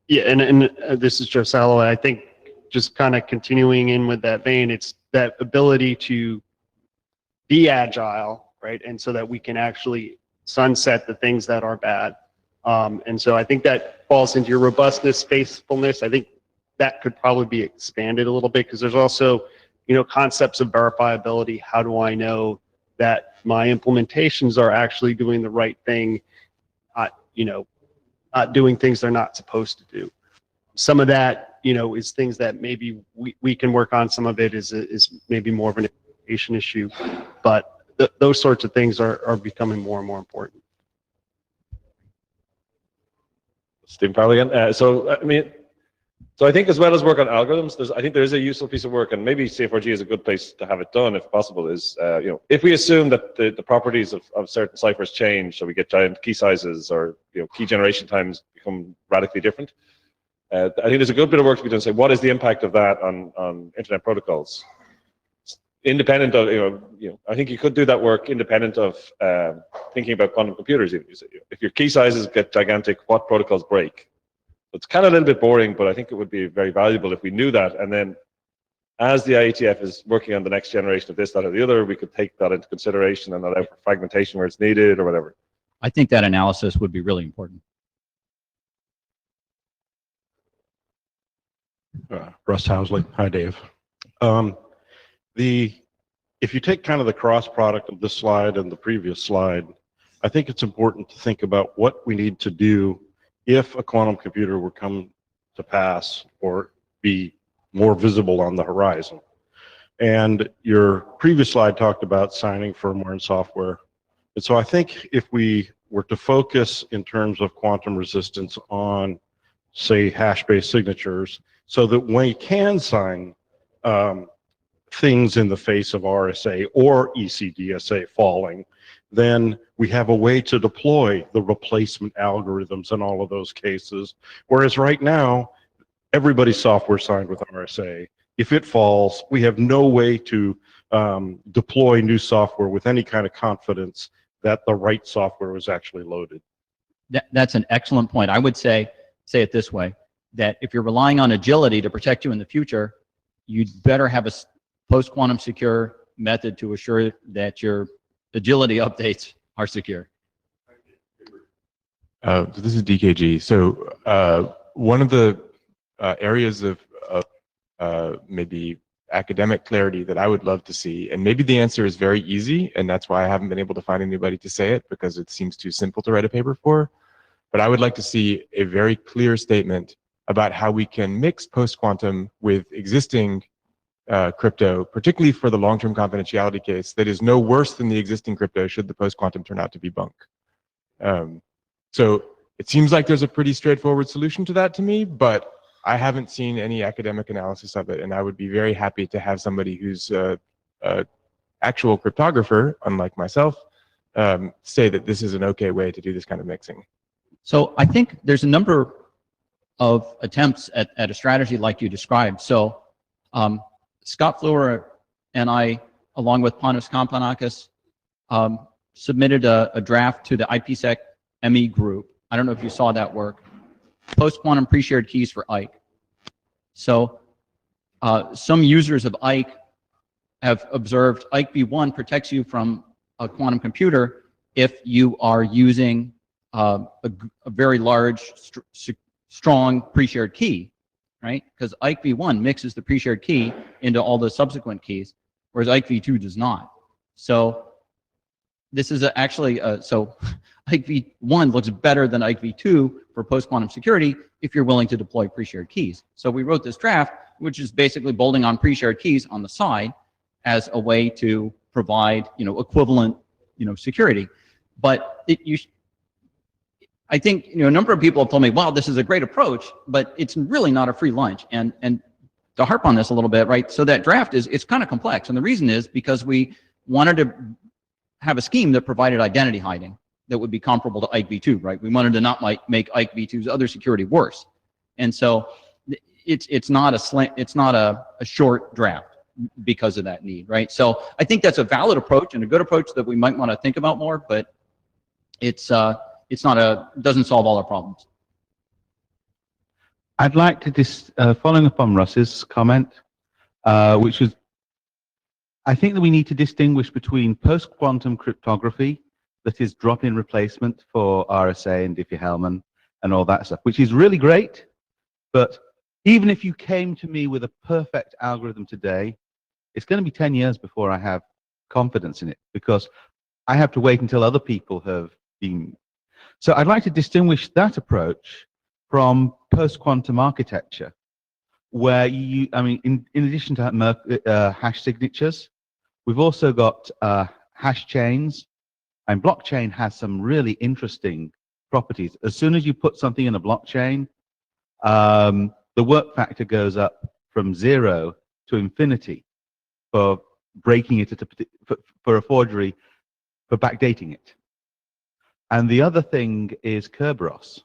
Speaker 16: Yeah, and this is Joe Salloway. I think just kind of continuing in with that vein, it's that ability to be agile, right? And so that we can actually sunset the things that are bad. And so I think that falls into your robustness, faithfulness. I think that could probably be expanded a little bit, because there's also, concepts of verifiability. How do I know that my implementations are actually doing the right thing, not doing things they're not supposed to do? Some of that, is things that maybe we can work on. Some of it is maybe more of an implementation issue, but those sorts of things are becoming more and more important.
Speaker 4: Stephen Powell again. So I think as well as work on algorithms, I think there is a useful piece of work, and maybe Cfrg is a good place to have it done if possible, is, if we assume that the properties of certain ciphers change, so we get giant key sizes or, key generation times become radically different, I think there's a good bit of work to be done to say, what is the impact of that on internet protocols? independent of, I think you could do that work independent of thinking about quantum computers. If your key sizes get gigantic, what protocols break? It's kind of a little bit boring, but I think it would be very valuable if we knew that. And then as the IETF is working on the next generation of this, that, or the other, we could take that into consideration and allow for fragmentation where it's needed or whatever.
Speaker 5: I think that analysis would be really important.
Speaker 19: Russ Housley. Hi, Dave. If you take kind of the cross product of this slide and the previous slide, I think it's important to think about what we need to do if a quantum computer were come to pass or be more visible on the horizon. And your previous slide talked about signing firmware and software. And so I think if we were to focus in terms of quantum resistance on, say, hash-based signatures, so that we can sign things in the face of RSA or ECDSA falling, then we have a way to deploy the replacement algorithms in all of those cases. Whereas right now, everybody's software signed with RSA. If it falls, we have no way to deploy new software with any kind of confidence that the right software was actually loaded.
Speaker 5: That's an excellent point. I would say it this way, that if you're relying on agility to protect you in the future, you'd better have a post-quantum secure method to assure that your agility updates are secure.
Speaker 14: This is DKG. So one of the areas of maybe academic clarity that I would love to see, and maybe the answer is very easy, and that's why I haven't been able to find anybody to say it, because it seems too simple to write a paper for, but I would like to see a very clear statement about how we can mix post-quantum with existing crypto, particularly for the long-term confidentiality case, that is no worse than the existing crypto should the post-quantum turn out to be bunk. So it seems like there's a pretty straightforward solution to that to me, but I haven't seen any academic analysis of it, and I would be very happy to have somebody who's a actual cryptographer, unlike myself, say that this is an okay way to do this kind of mixing.
Speaker 5: So I think there's a number of attempts at a strategy like you described. So Scott Fluer and I, along with Panos Kampanakis, submitted a draft to the IPsec ME group. I don't know if you saw that work. Post-quantum pre-shared keys for IKE. So some users of IKE have observed IKE v1 protects you from a quantum computer if you are using a very large, strong pre-shared key, right? Because IKE v1 mixes the pre-shared key into all the subsequent keys, whereas IKE v2 does not. So this is actually, so IKE v1 looks better than IKE v2 for post-quantum security if you're willing to deploy pre-shared keys. So we wrote this draft, which is basically bolting on pre-shared keys on the side as a way to provide, equivalent, security. But I think, a number of people have told me, wow, this is a great approach, but it's really not a free lunch. And to harp on this a little bit, right? So that draft it's kind of complex. And the reason is because we wanted to have a scheme that provided identity hiding that would be comparable to IKE v2, right? We wanted to not make IKE v2's other security worse. And so it's not a short draft because of that need, right? So I think that's a valid approach and a good approach that we might want to think about more, but it doesn't solve all our problems.
Speaker 18: I'd like to following up on Russ's comment, which was, I think that we need to distinguish between post-quantum cryptography, that is drop-in replacement for RSA and Diffie-Hellman and all that stuff, which is really great. But even if you came to me with a perfect algorithm today, it's going to be 10 years before I have confidence in it, because I have to wait until other people have been. So I'd like to distinguish that approach from post-quantum architecture, where in addition to hash signatures, we've also got hash chains, and blockchain has some really interesting properties. As soon as you put something in a blockchain, the work factor goes up from 0 to infinity for breaking it for a forgery, for backdating it. And the other thing is Kerberos.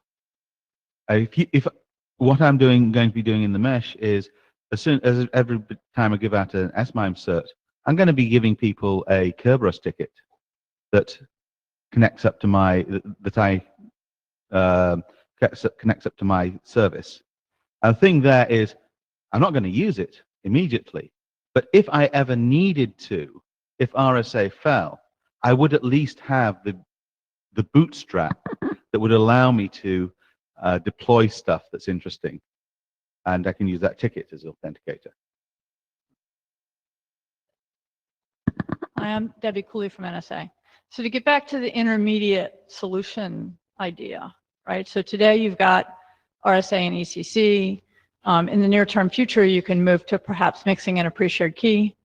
Speaker 18: If what I'm going to be doing in the mesh is, as soon as every time I give out an SMIME cert, I'm going to be giving people a Kerberos ticket that connects up to my connects up to my service. And the thing there is, I'm not going to use it immediately, but if I ever needed to, if RSA fell, I would at least have the bootstrap that would allow me to deploy stuff that's interesting, and I can use that ticket as an authenticator.
Speaker 20: I am Debbie Cooley from NSA. So to get back to the intermediate solution idea, right? So today you've got RSA and ECC. In the near-term future, you can move to perhaps mixing in a pre-shared key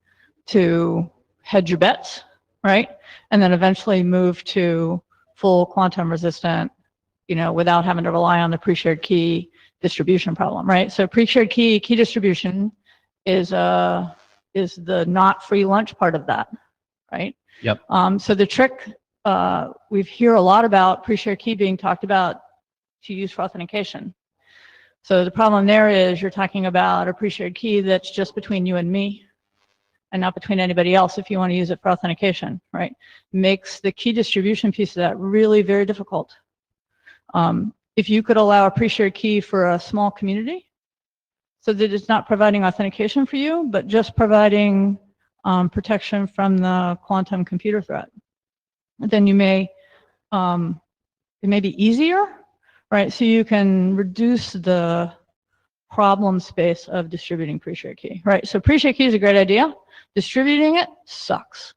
Speaker 20: to hedge your bets, right? And then eventually move to full quantum resistant, without having to rely on the pre-shared key distribution problem, right? So pre-shared key distribution is the not free lunch part of that, right?
Speaker 5: Yep.
Speaker 20: So the trick, we hear a lot about pre-shared key being talked about to use for authentication. So the problem there is you're talking about a pre-shared key that's just between you and me and not between anybody else if you want to use it for authentication, right? Makes the key distribution piece of that really very difficult. If you could allow a pre-shared key for a small community so that it's not providing authentication for you, but just providing protection from the quantum computer threat, then you may, it may be easier, right? So you can reduce the problem space of distributing pre-shared key, right? So pre-shared key is a great idea. Distributing it sucks.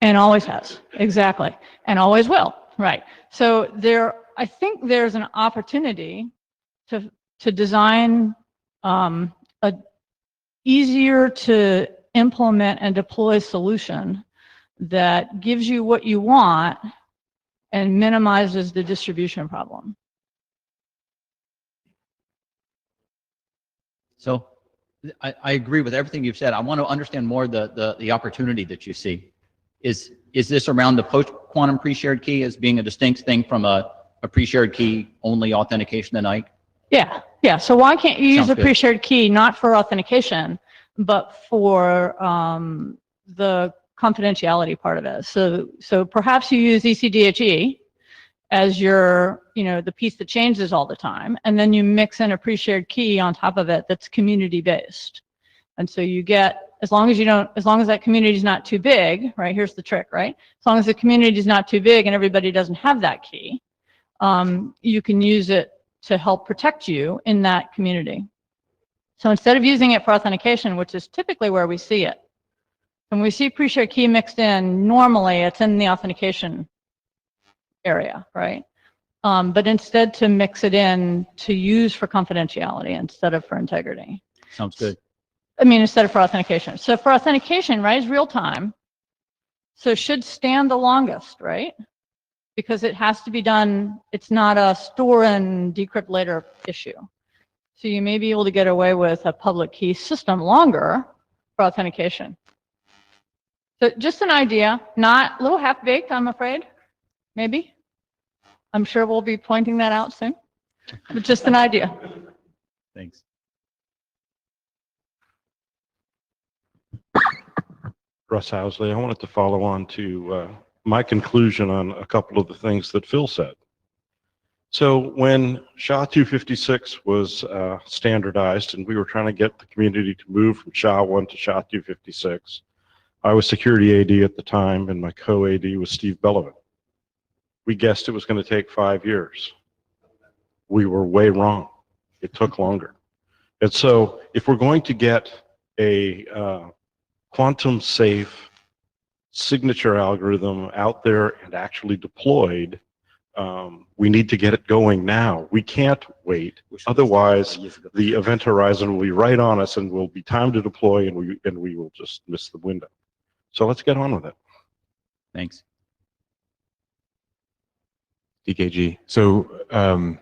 Speaker 20: And always has, exactly. And always will, right? So I think there's an opportunity to design a easier to implement and deploy solution that gives you what you want and minimizes the distribution problem.
Speaker 5: So I agree with everything you've said. I want to understand more the opportunity that you see. Is this around the post-quantum pre-shared key as being a distinct thing from a pre-shared key only authentication and IKE?
Speaker 20: Yeah. So why can't you use
Speaker 5: Sounds
Speaker 20: a
Speaker 5: good.
Speaker 20: pre-shared key not for authentication, but for the confidentiality part of it? So perhaps you use ECDHE as your, the piece that changes all the time, and then you mix in a pre-shared key on top of it that's community-based. And so you get, as long as that community is not too big, right? Here's the trick, right? As long as the community is not too big and everybody doesn't have that key, you can use it to help protect you in that community. So instead of using it for authentication, which is typically where we see it, when we see pre-shared key mixed in, normally it's in the authentication area, right? But instead to mix it in to use for confidentiality instead of for integrity.
Speaker 5: Sounds good.
Speaker 20: Instead of for authentication. So for authentication, right, is real time. So it should stand the longest, right? Because it has to be done, it's not a store and decrypt later issue. So you may be able to get away with a public key system longer for authentication. So just an idea, not a little half-baked, I'm afraid, maybe. I'm sure we'll be pointing that out soon, but just an idea.
Speaker 5: Thanks.
Speaker 19: Russ Housley, I wanted to follow on to my conclusion on a couple of the things that Phil said. So when SHA-256 was standardized and we were trying to get the community to move from SHA-1 to SHA-256, I was security AD at the time and my co-AD was Steve Bellevin. We guessed it was going to take 5 years. We were way wrong. It took longer. And so if we're going to get a quantum safe signature algorithm out there and actually deployed, we need to get it going now. We can't wait. Otherwise, the event horizon will be right on us and will be time to deploy and we will just miss the window. So let's get on with it.
Speaker 5: Thanks.
Speaker 14: DKG. So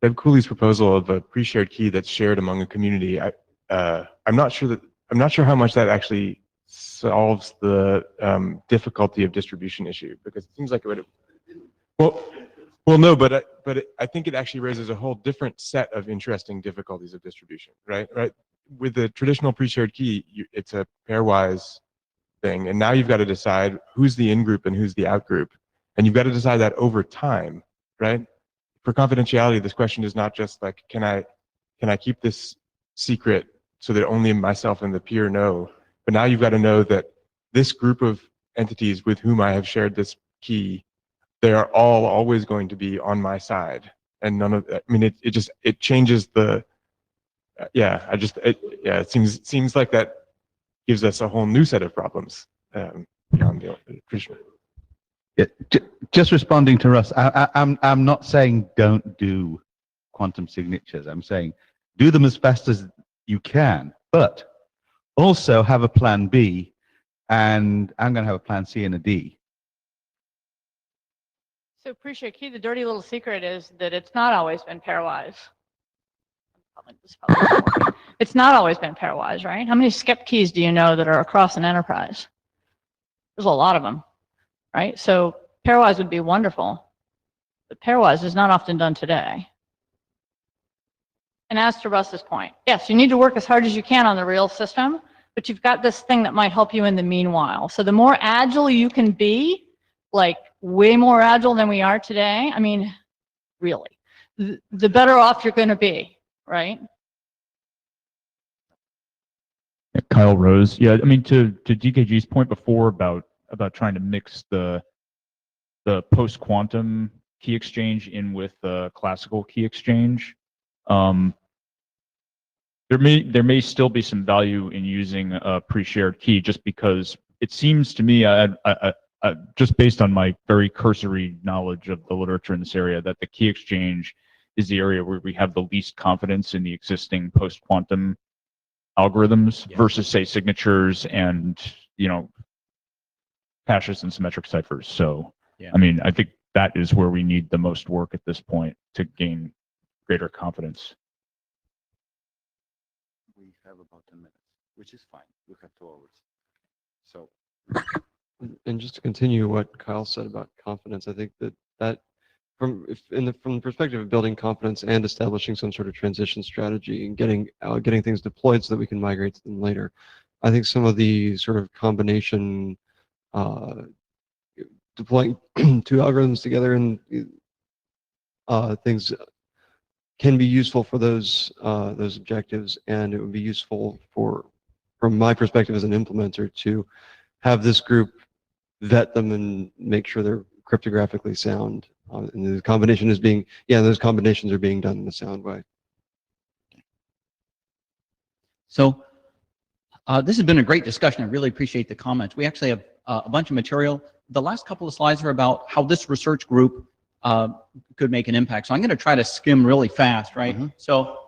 Speaker 14: Deb Cooley's proposal of a pre-shared key that's shared among a community, I'm not sure how much that actually solves the difficulty of distribution issue, because it seems like it would. Well, no, but I think it actually raises a whole different set of interesting difficulties of distribution, right? with the traditional pre-shared key, it's a pairwise thing, and now you've got to decide who's the in-group and who's the out-group, and you've got to decide that over time, right? For confidentiality, this question is not just like, can I keep this secret so that only myself and the peer know? But now you've got to know that this group of entities with whom I have shared this key, they are all always going to be on my side, and none of I mean, it changes the it seems like that gives us a whole new set of problems beyond the traditional.
Speaker 18: Yeah, just responding to Russ, I'm not saying don't do quantum signatures. I'm saying do them as fast as you can, but also have a plan B, and I'm going to have a plan C and a D.
Speaker 20: So pre-shared key, the dirty little secret is that it's not always been pairwise. It's not always been pairwise, right? How many skep keys do you know that are across an enterprise? There's a lot of them, right? So pairwise would be wonderful, but pairwise is not often done today. And as to Russ's point, yes, you need to work as hard as you can on the real system, but you've got this thing that might help you in the meanwhile. So the more agile you can be, like way more agile than we are today, I mean, really, the better off you're going to be, right?
Speaker 12: Kyle Rose. Yeah, I mean, to DKG's point before about trying to mix the post-quantum key exchange in with the classical key exchange, there may still be some value in using a pre-shared key, just because it seems to me, just based on my very cursory knowledge of the literature in this area, that the key exchange is the area where we have the least confidence in the existing post-quantum algorithms versus, say, signatures and, hashes and symmetric ciphers. So, I mean, I think that is where we need the most work at this point to gain greater confidence.
Speaker 1: We have about 10 minutes, which is fine. We have 2 hours. So.
Speaker 21: And just to continue what Kyle said about confidence, I think that from the perspective of building confidence and establishing some sort of transition strategy and getting things deployed so that we can migrate to them later, I think some of the sort of combination deploying 2 algorithms together and things can be useful for those objectives, and it would be useful from my perspective as an implementer, to have this group vet them and make sure they're cryptographically sound. And the combination is being, those combinations are being done in a sound way.
Speaker 5: So this has been a great discussion. I really appreciate the comments. We actually have a bunch of material. The last couple of slides are about how this research group could make an impact. So I'm going to try to skim really fast, right? So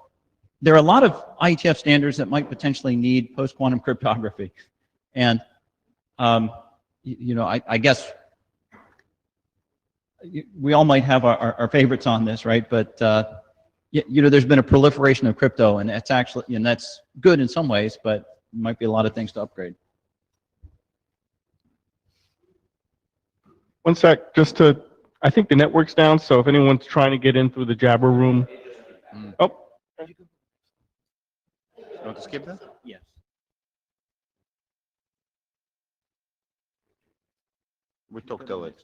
Speaker 5: there are a lot of IETF standards that might potentially need post-quantum cryptography. And, I guess we all might have our favorites on this, right? But, there's been a proliferation of crypto, and it's actually, and that's good in some ways, but might be a lot of things to upgrade.
Speaker 6: One sec, I think the network's down, so if anyone's trying to get in through the Jabber room. Oh.
Speaker 1: You want to skip that?
Speaker 5: Yes.
Speaker 1: We talked a little.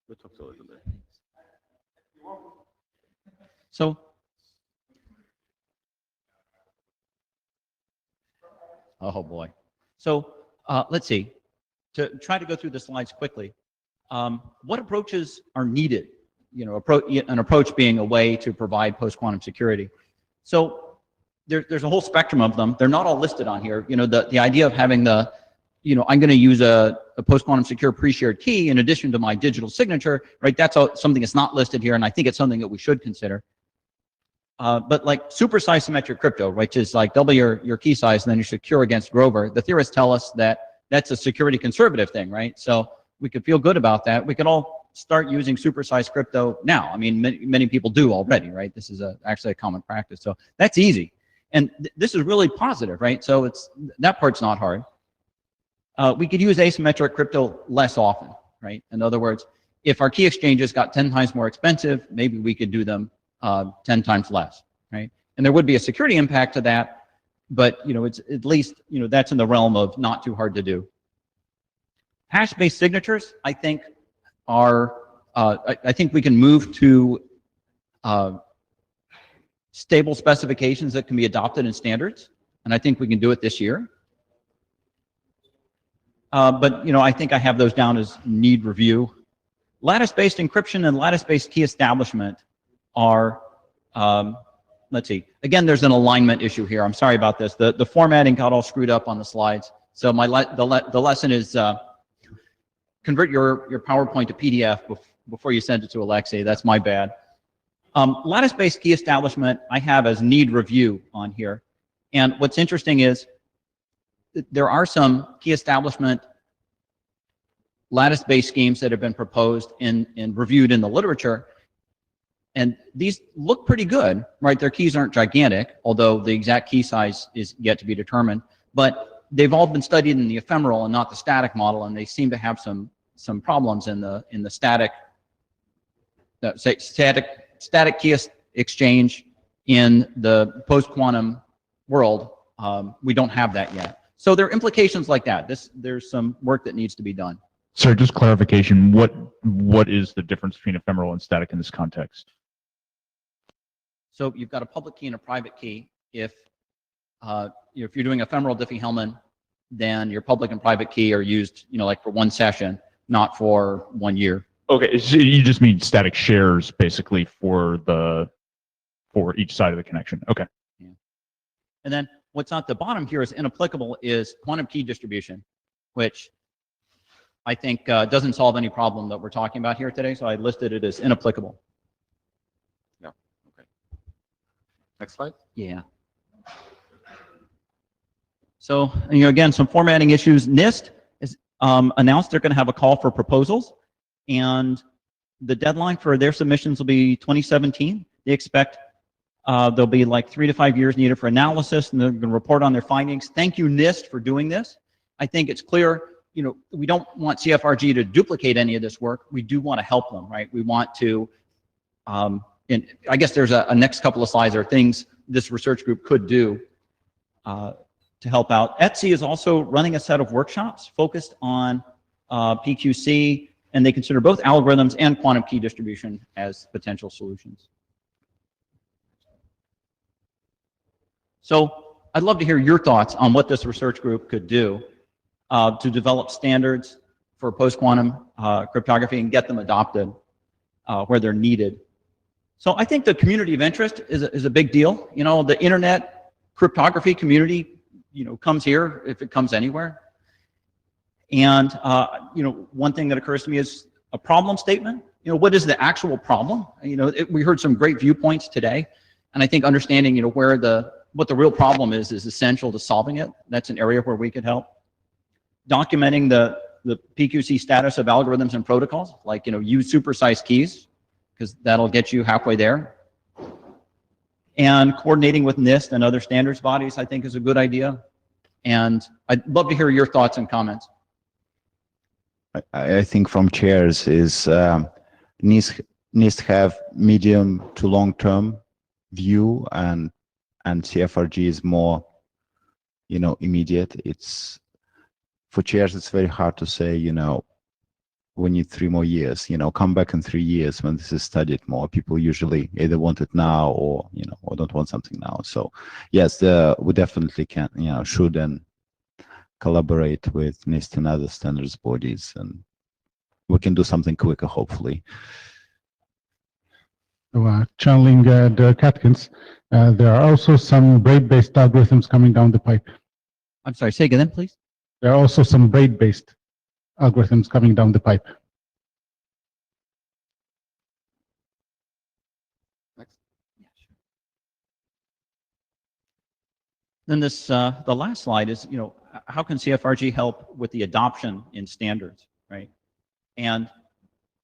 Speaker 1: Bit.
Speaker 5: So, oh boy. So let's see. To try to go through the slides quickly, what approaches are needed? An approach being a way to provide post-quantum security. So there's a whole spectrum of them. They're not all listed on here. The idea of having I'm going to use a post-quantum secure pre-shared key in addition to my digital signature, right? That's something that's not listed here, and I think it's something that we should consider. But like supersized symmetric crypto, which is like double your key size and then you're secure against Grover, the theorists tell us that that's a security conservative thing, right? So we could feel good about that. We could all start using supersized crypto now. I mean, many people do already, right? This is actually a common practice. So that's easy. And this is really positive, right? So that part's not hard. We could use asymmetric crypto less often, right? In other words, if our key exchanges got 10 times more expensive, maybe we could do them 10 times less, right? And there would be a security impact to that, but it's at least that's in the realm of not too hard to do. Hash-based signatures, I think, are I think we can move to stable specifications that can be adopted in standards, and I think we can do it this year. But I think I have those down as need review. Lattice-based encryption and lattice-based key establishment are, let's see. Again, there's an alignment issue here. I'm sorry about this. The formatting got all screwed up on the slides. So the lesson is convert your PowerPoint to PDF before you send it to Alexei. That's my bad. Lattice-based key establishment I have as need review on here. And what's interesting is there are some key establishment lattice-based schemes that have been proposed and reviewed in the literature. And these look pretty good, right? Their keys aren't gigantic, although the exact key size is yet to be determined. But they've all been studied in the ephemeral and not the static model, and they seem to have some problems in the static static key exchange in the post-quantum world. We don't have that yet. So there are implications like that. There's some work that needs to be done.
Speaker 12: Sir, just clarification, what is the difference between ephemeral and static in this context?
Speaker 5: So you've got a public key and a private key. If you're doing ephemeral Diffie-Hellman, then your public and private key are used, like for one session, not for 1 year.
Speaker 12: Okay, so you just mean static shares basically for each side of the connection. Okay.
Speaker 5: Yeah. And then what's at the bottom here is inapplicable is quantum key distribution, which I think doesn't solve any problem that we're talking about here today. So I listed it as inapplicable.
Speaker 1: Yeah. Okay. Next slide.
Speaker 5: Yeah. So again, some formatting issues. NIST has announced they're going to have a call for proposals, and the deadline for their submissions will be 2017. They expect there'll be like 3 to 5 years needed for analysis, and they're going to report on their findings. Thank you, NIST, for doing this. I think it's clear, we don't want CFRG to duplicate any of this work. We do want to help them, right? We want to, and I guess there's a next couple of slides or things this research group could do to help out. ETSI is also running a set of workshops focused on PQC, and they consider both algorithms and quantum key distribution as potential solutions. So I'd love to hear your thoughts on what this research group could do to develop standards for post-quantum cryptography and get them adopted where they're needed. So I think the community of interest is a big deal. The internet cryptography community, comes here if it comes anywhere. And, one thing that occurs to me is a problem statement. What is the actual problem? We heard some great viewpoints today, and I think understanding, what the real problem is essential to solving it. That's an area where we could help. Documenting the PQC status of algorithms and protocols, like, use supersized keys, because that'll get you halfway there. And coordinating with NIST and other standards bodies, I think, is a good idea. And I'd love to hear your thoughts and comments.
Speaker 1: I think from chairs is NIST have medium to long-term view, and CFRG is more, immediate. It's for chairs. It's very hard to say, we need 3 more years. Come back in 3 years when this is studied more. People usually either want it now or or don't want something now. So yes, we definitely can, should and collaborate with NIST and other standards bodies, and we can do something quicker, hopefully.
Speaker 3: So, channeling Dirk Atkins, there are also some braid-based algorithms coming down the pipe.
Speaker 5: I'm sorry, say again, please.
Speaker 3: There are also some braid-based algorithms coming down the pipe.
Speaker 5: Then this, the last slide is, how can CFRG help with the adoption in standards, right? And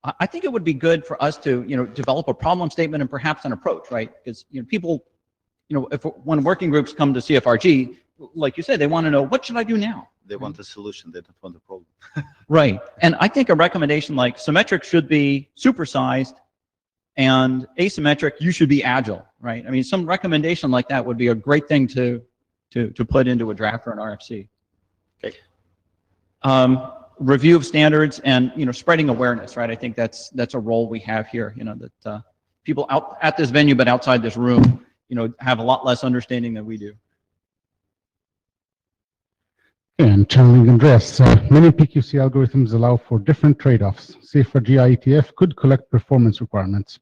Speaker 5: I think it would be good for us to, develop a problem statement and perhaps an approach, right? Because, people, when working groups come to CFRG, like you said, they want to know, what should I do now?
Speaker 1: They want a solution. They don't want a problem.
Speaker 5: Right. And I think a recommendation like symmetric should be supersized, and asymmetric, you should be agile, right? I mean, some recommendation like that would be a great thing to to put into a draft or an RFC. Okay. Review of standards and, spreading awareness, right? I think that's a role we have here, that people out at this venue but outside this room, have a lot less understanding than we do.
Speaker 3: And channeling Andreas, many PQC algorithms allow for different trade-offs. Cfrg IETF could collect performance requirements.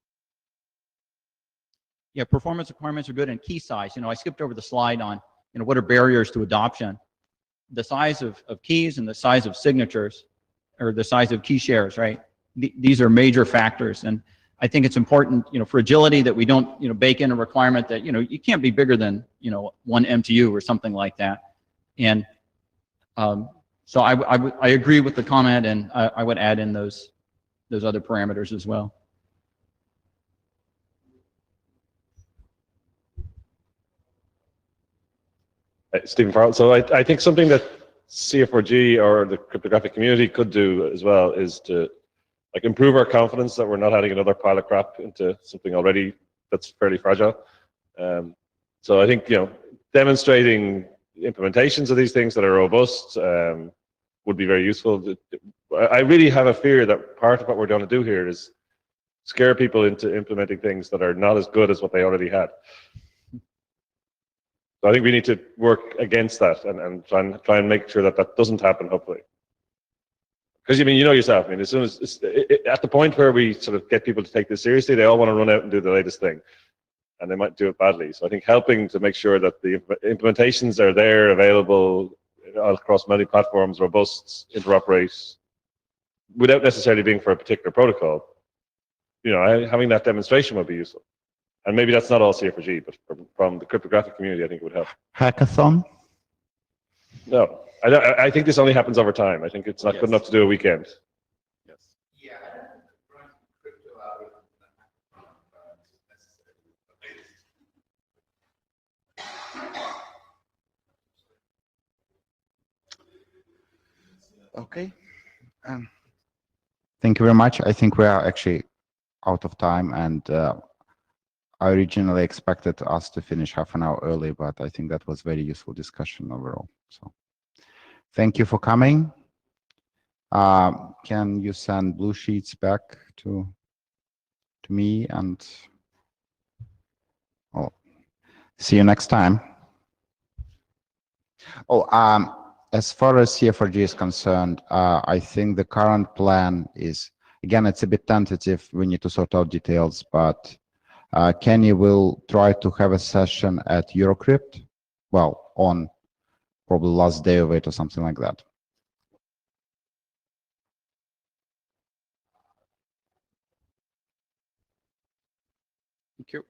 Speaker 5: Yeah, performance requirements are good, and key size. I skipped over the slide on, what are barriers to adoption. The size of keys and the size of signatures, or the size of key shares, right? These are major factors, and I think it's important, for agility that we don't, bake in a requirement that, you can't be bigger than, 1 MTU or something like that. And so I agree with the comment, and I would add in those other parameters as well.
Speaker 4: Stephen Farrell. So I think something that Cfrg or the cryptographic community could do as well is to improve our confidence that we're not adding another pile of crap into something already that's fairly fragile. So I think demonstrating implementations of these things that are robust would be very useful. I really have a fear that part of what we're going to do here is scare people into implementing things that are not as good as what they already had. So I think we need to work against that and try and make sure that that doesn't happen, hopefully. Because yourself, as soon as at the point where we sort of get people to take this seriously, they all want to run out and do the latest thing, and they might do it badly. So I think helping to make sure that the implementations are there, available across many platforms, robust, interoperate, without necessarily being for a particular protocol, having that demonstration would be useful. And maybe that's not all Cfrg, but from the cryptographic community, I think it would help.
Speaker 18: Hackathon?
Speaker 4: No, I think this only happens over time. I think it's not good enough to do a weekend.
Speaker 5: Yes.
Speaker 2: Yeah.
Speaker 1: Okay. Thank you very much. I think we are actually out of time, and I originally expected us to finish half an hour early, but I think that was very useful discussion overall. So thank you for coming. Can you send blue sheets back to me, and see you next time. As far as Cfrg is concerned, I think the current plan is, again, it's a bit tentative. We need to sort out details, but Kenny will try to have a session at Eurocrypt, well, on probably last day of it or something like that.
Speaker 5: Thank you.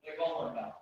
Speaker 2: They're going about.